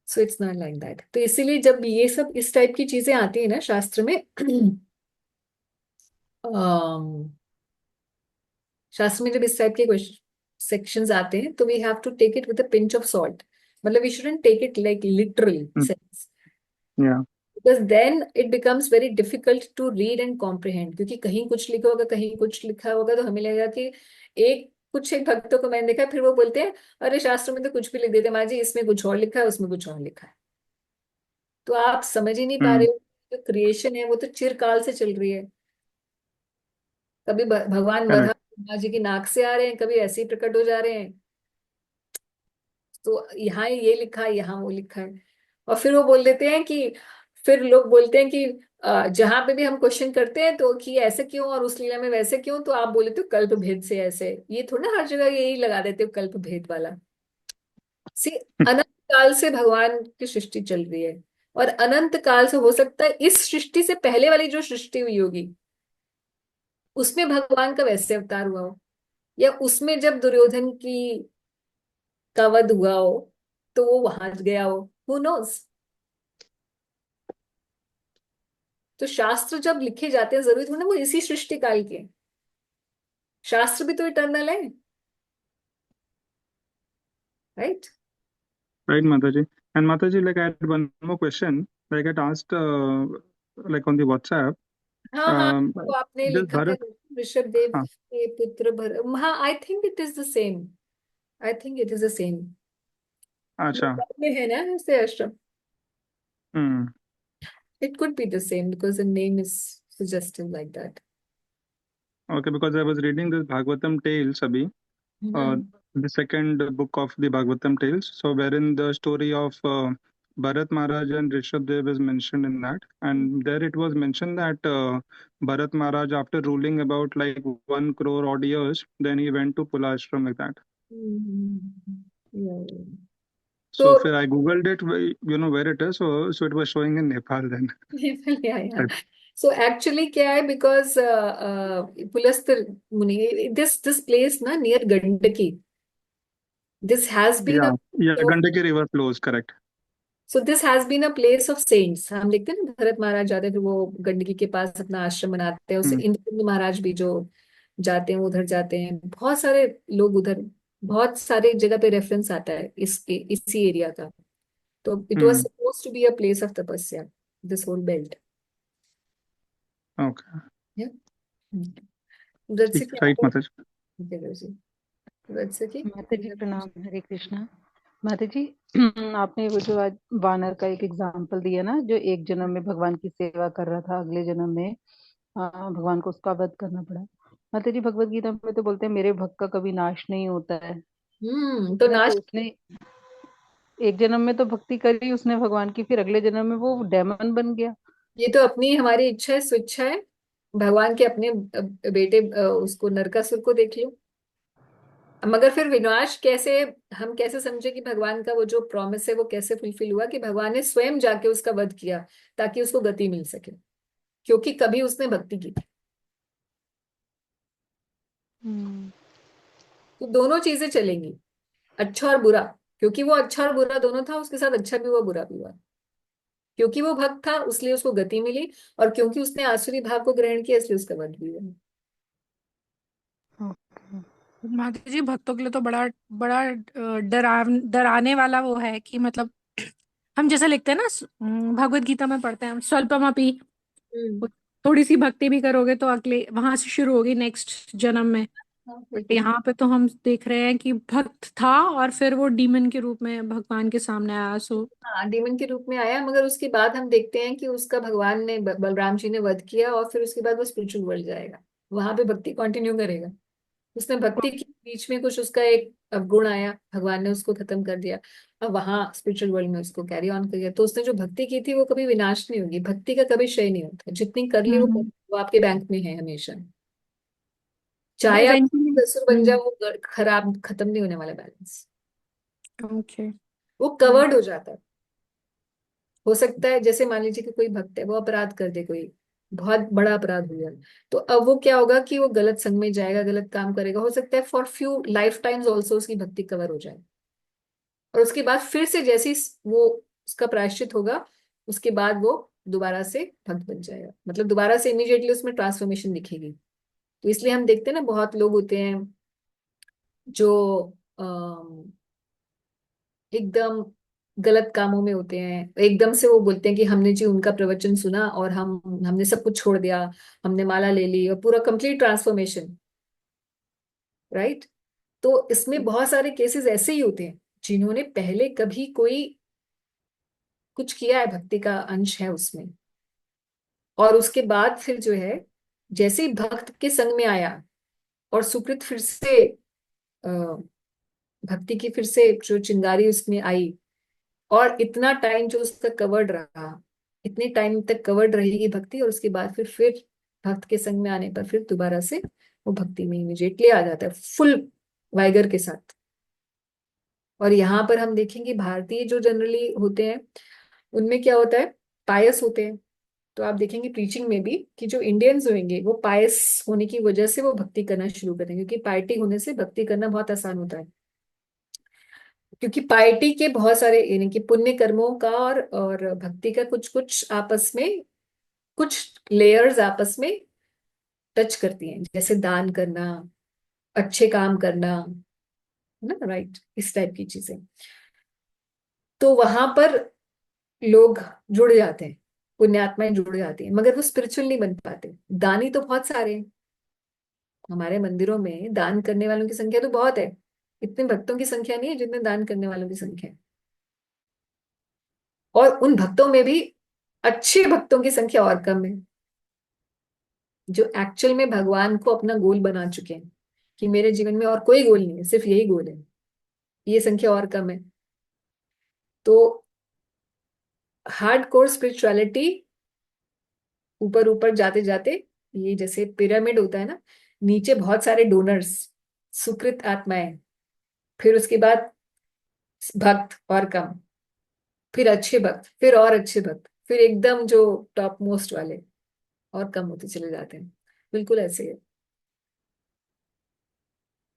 So it's not like that. तो इसीलिए जब ये सब इस टाइप की चीजें आती है ना शास्त्र में, शास्त्र में जब इस टाइप के सेक्शंस आते हैं, तो we have to take it with a pinch of salt. मतलब we shouldn't take it like literal sense, because then it becomes very difficult to read and comprehend. क्योंकि कहीं कुछ लिखा होगा, कहीं कुछ लिखा होगा, तो हमें लगेगा कि एक भक्तों को मैंने देखा, फिर वो बोलते हैं अरे शास्त्र में तो कुछ भी लिख देते माँ जी, इसमें कुछ और लिखा है, उसमें कुछ और लिखा है। तो आप समझ ही नहीं पा रहे हो, जो क्रिएशन है वो तो चिरकाल से चल रही है। कभी भगवान वराह ब्रह्मा जी की नाक से आ रहे हैं, कभी ऐसे ही प्रकट हो जा रहे हैं। तो यहाँ ये लिखा है, यहाँ वो लिखा है, और फिर वो बोल देते हैं कि, फिर लोग बोलते हैं कि जहां पे भी हम क्वेश्चन करते हैं तो कि ऐसे क्यों और उस लीला में वैसे क्यों, तो आप बोले तो कल्प भेद से ऐसे। ये थोड़ा हर जगह यही लगा देते हो कल्प भेद वाला। सी, अनंत काल से भगवान की सृष्टि चल रही है, और अनंत काल से हो सकता है इस सृष्टि से पहले वाली जो सृष्टि हुई होगी उसमें भगवान का वैसे अवतार हुआ हो, या उसमें जब दुर्योधन की का वध हुआ हो तो वो वहां गया हो, हु नोज। तो शास्त्र जब लिखे जाते हैं, जरूरी थोड़ा ना वो इसी सृष्टि काल के हैं। शास्त्र भी तो इटर्नल है, right? Right, Mataji. And Mataji, like I had one more question. Like I had asked, like on the WhatsApp, हाँ हाँ, um, तो आपने this लिखा था Bharat. ऋषभ देव हाँ, के पुत्र भर, हाँ, I think it is the same, I think it is the same. अच्छा. में है ना ऐसे आश्रम, Hmm. It could be the same because the name is suggestive like that. Okay, because I was reading this Bhagavatam tales, Abhi, uh, the second book of the Bhagavatam tales. So, wherein the story of Bharat Maharaj and Rishabdev is mentioned in that, and there it was mentioned that Bharat Maharaj, after ruling about like 1 crore odd years, then he went to Pula ashram like that. Yeah. So तो फिर I googled it, where it is. So it was showing in Nepal then. yeah. So actually क्या है, because Pulastya मुनि, this place ना near Gandaki, this has been a Yeah, yeah, Gandaki river flows, correct. so this has been a place of saints. हम देखते हैं ना, भरत महाराज जाते हैं फिर वो गंडकी के पास अपना आश्रम बनाते हैं, उसे Hmm. इंद्रकुंद महाराज भी जो जाते हैं वो उधर जाते हैं, बहुत सारे लोग उधर, बहुत सारे जगह पे रेफरेंस आता है इसके इसी एरिया का। तो it was Hmm. Suppose to be a place of tapasya, this whole belt. Okay. उधर से ठीक, क्या right, आता Mataji. है? उधर से की माता जी प्रणाम, हरे कृष्णा। माता जी आपने वो जो आज वानर का एक एग्जाम्पल दिया ना, जो एक जन्म में भगवान की सेवा कर रहा था, अगले जन्म में भगवान को उसका वध करना पड़ा। माता जी भगवत गीता में तो बोलते हैं मेरे भक्त का कभी नाश नहीं होता है। तो उसने नाश, एक जन्म में तो भक्ति करी उसने भगवान की, फिर अगले जन्म में वो डेमन बन गया। ये तो अपनी हमारी इच्छा है, स्वेच्छा है। भगवान के अपने बेटे उसको नरकासुर को देख लो। मगर फिर विनाश कैसे, हम कैसे समझे कि भगवान का वो जो प्रॉमिस है वो कैसे फुलफिल हुआ, कि भगवान ने स्वयं जाके उसका वध किया ताकि उसको गति मिल सके, क्योंकि कभी उसने भक्ति की थी। तो दोनों चीजें चलेंगी, अच्छा और बुरा, क्योंकि वो अच्छा और बुरा दोनों था, उसके साथ अच्छा भी हुआ बुरा भी हुआ। क्योंकि वो भक्त था इसलिए उसको गति मिली, और क्योंकि उसने आसुरी भाव को ग्रहण किया इसलिए उसका वध भी हुआ। माता जी भक्तों के लिए तो बड़ा बड़ा डराने वाला वो है कि मतलब हम जैसे लिखते हैं ना, भगवत गीता में पढ़ते हैं हम, स्वल्पमपि, हम्म। थोड़ी सी भक्ति भी करोगे तो अगले वहां से शुरू होगी नेक्स्ट जन्म में। हाँ, बट बिल्कुल। यहाँ पे तो हम देख रहे हैं कि भक्त था और फिर वो डीमन के रूप में भगवान के सामने आया। सो हाँ, डीमन के रूप में आया, मगर उसके बाद हम देखते हैं कि उसका भगवान ने बलराम जी ने वध किया, और फिर उसके बाद वो स्पिरिचुअल वर्ल्ड जाएगा, वहां पे भक्ति कंटिन्यू करेगा। उसने भक्ति की, बीच में कुछ उसका एक अवगुण आया, भगवान ने उसको खत्म कर दिया, अब वहां स्पिरिचुअल वर्ल्ड में उसको कैरी ऑन कर दिया। तो उसने जो भक्ति की थी वो कभी विनाश नहीं होगी, भक्ति का कभी क्षय नहीं होता, जितनी कर ली वो आपके बैंक में है हमेशा, चाहे आप इवेंचुअली। ससुर बन जाओ, वो खराब खत्म नहीं होने वाला बैलेंस, ओके। वो कवर्ड हो जाता है। हो सकता है जैसे मान लीजिए कि कोई भक्त है, वो अपराध कर दे, कोई बहुत बड़ा अपराध हुआ, तो अब वो क्या होगा कि वो गलत संग में जाएगा, गलत काम करेगा, हो सकता है for few life times also उसकी भक्ति कवर हो जाए, और उसके बाद फिर से जैसे ही वो उसका प्रायश्चित होगा, उसके बाद वो दोबारा से भक्त बन जाएगा, मतलब दोबारा से इमीडिएटली उसमें ट्रांसफॉर्मेशन दिखेगी। तो इसलिए हम देखते हैं ना, बहुत लोग होते हैं जो एकदम गलत कामों में होते हैं, एकदम से वो बोलते हैं कि हमने जी उनका प्रवचन सुना और हमने सब कुछ छोड़ दिया, हमने माला ले ली, और पूरा कंप्लीट ट्रांसफॉर्मेशन, राइट। तो इसमें बहुत सारे केसेस ऐसे ही होते हैं जिन्होंने पहले कभी कोई कुछ किया है, भक्ति का अंश है उसमें, और उसके बाद फिर जो है, जैसे ही भक्त के संग में आया और सुकृत फिर से अ, भक्ति की फिर से जो चिंगारी उसमें आई, और इतना टाइम जो उसका कवर्ड रहा, इतने टाइम तक कवर्ड रहेगी भक्ति, और उसके बाद फिर भक्त के संग में आने पर फिर दोबारा से वो भक्ति में इमीडिएटली आ जाता है फुल वाइगर के साथ। और यहाँ पर हम देखेंगे भारतीय जो जनरली होते हैं उनमें क्या होता है, पायस होते हैं। तो आप देखेंगे प्रीचिंग में भी कि जो इंडियंस होंगे वो पायस होने की वजह से वो भक्ति करना शुरू करेंगे, क्योंकि पार्टी होने से भक्ति करना बहुत आसान होता है, क्योंकि पार्टी के बहुत सारे यानी कि पुण्य कर्मों का और भक्ति का कुछ कुछ आपस में, कुछ लेयर्स आपस में टच करती हैं, जैसे दान करना, अच्छे काम करना, है ना, राइट, इस टाइप की चीजें। तो वहां पर लोग जुड़ जाते हैं, पुण्यात्माएं जुड़ जाती हैं, मगर वो स्पिरिचुअल नहीं बन पाते। दानी तो बहुत सारे हैं, हमारे मंदिरों में दान करने वालों की संख्या तो बहुत है, इतने भक्तों की संख्या नहीं है जितने दान करने वालों की संख्या है। और उन भक्तों में भी अच्छे भक्तों की संख्या और कम है, जो एक्चुअल में भगवान को अपना गोल बना चुके हैं कि मेरे जीवन में और कोई गोल नहीं है, सिर्फ यही गोल है, ये संख्या और कम है। तो हार्ड कोर स्पिरिचुअलिटी ऊपर ऊपर जाते जाते, ये जैसे पिरामिड होता है ना, नीचे बहुत सारे डोनर्स, सुकृत आत्माएं, फिर उसके बाद भक्त और कम, फिर अच्छे भक्त, फिर और अच्छे भक्त, फिर एकदम जो टॉप मोस्ट वाले और कम होते चले जाते हैं। बिल्कुल ऐसे है।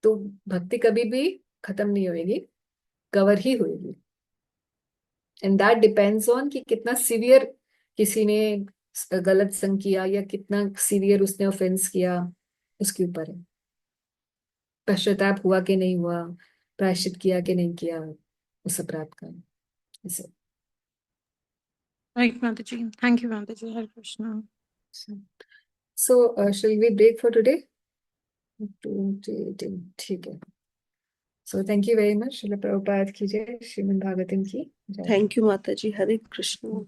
तो भक्ति कभी भी खत्म नहीं होगी, कवर ही होगी। एंड दैट डिपेंड्स ऑन कि कितना सीवियर किसी ने गलत संग किया या कितना सीवियर उसने ऑफेंस किया, उसके ऊपर है। पश्चाताप हुआ कि नहीं हुआ, प्रायश्चित किया कि नहीं किया उस अपराध का, ऐसे। Right, Mataji. Thank you, Mataji. Hare Krishna. So, shall we break for today? 2:18, ठीक है। So thank you very much. Srila Prabhupada की जय, श्रीमद् भागवतम की जय। थैंक यू माता जी, हरे कृष्ण।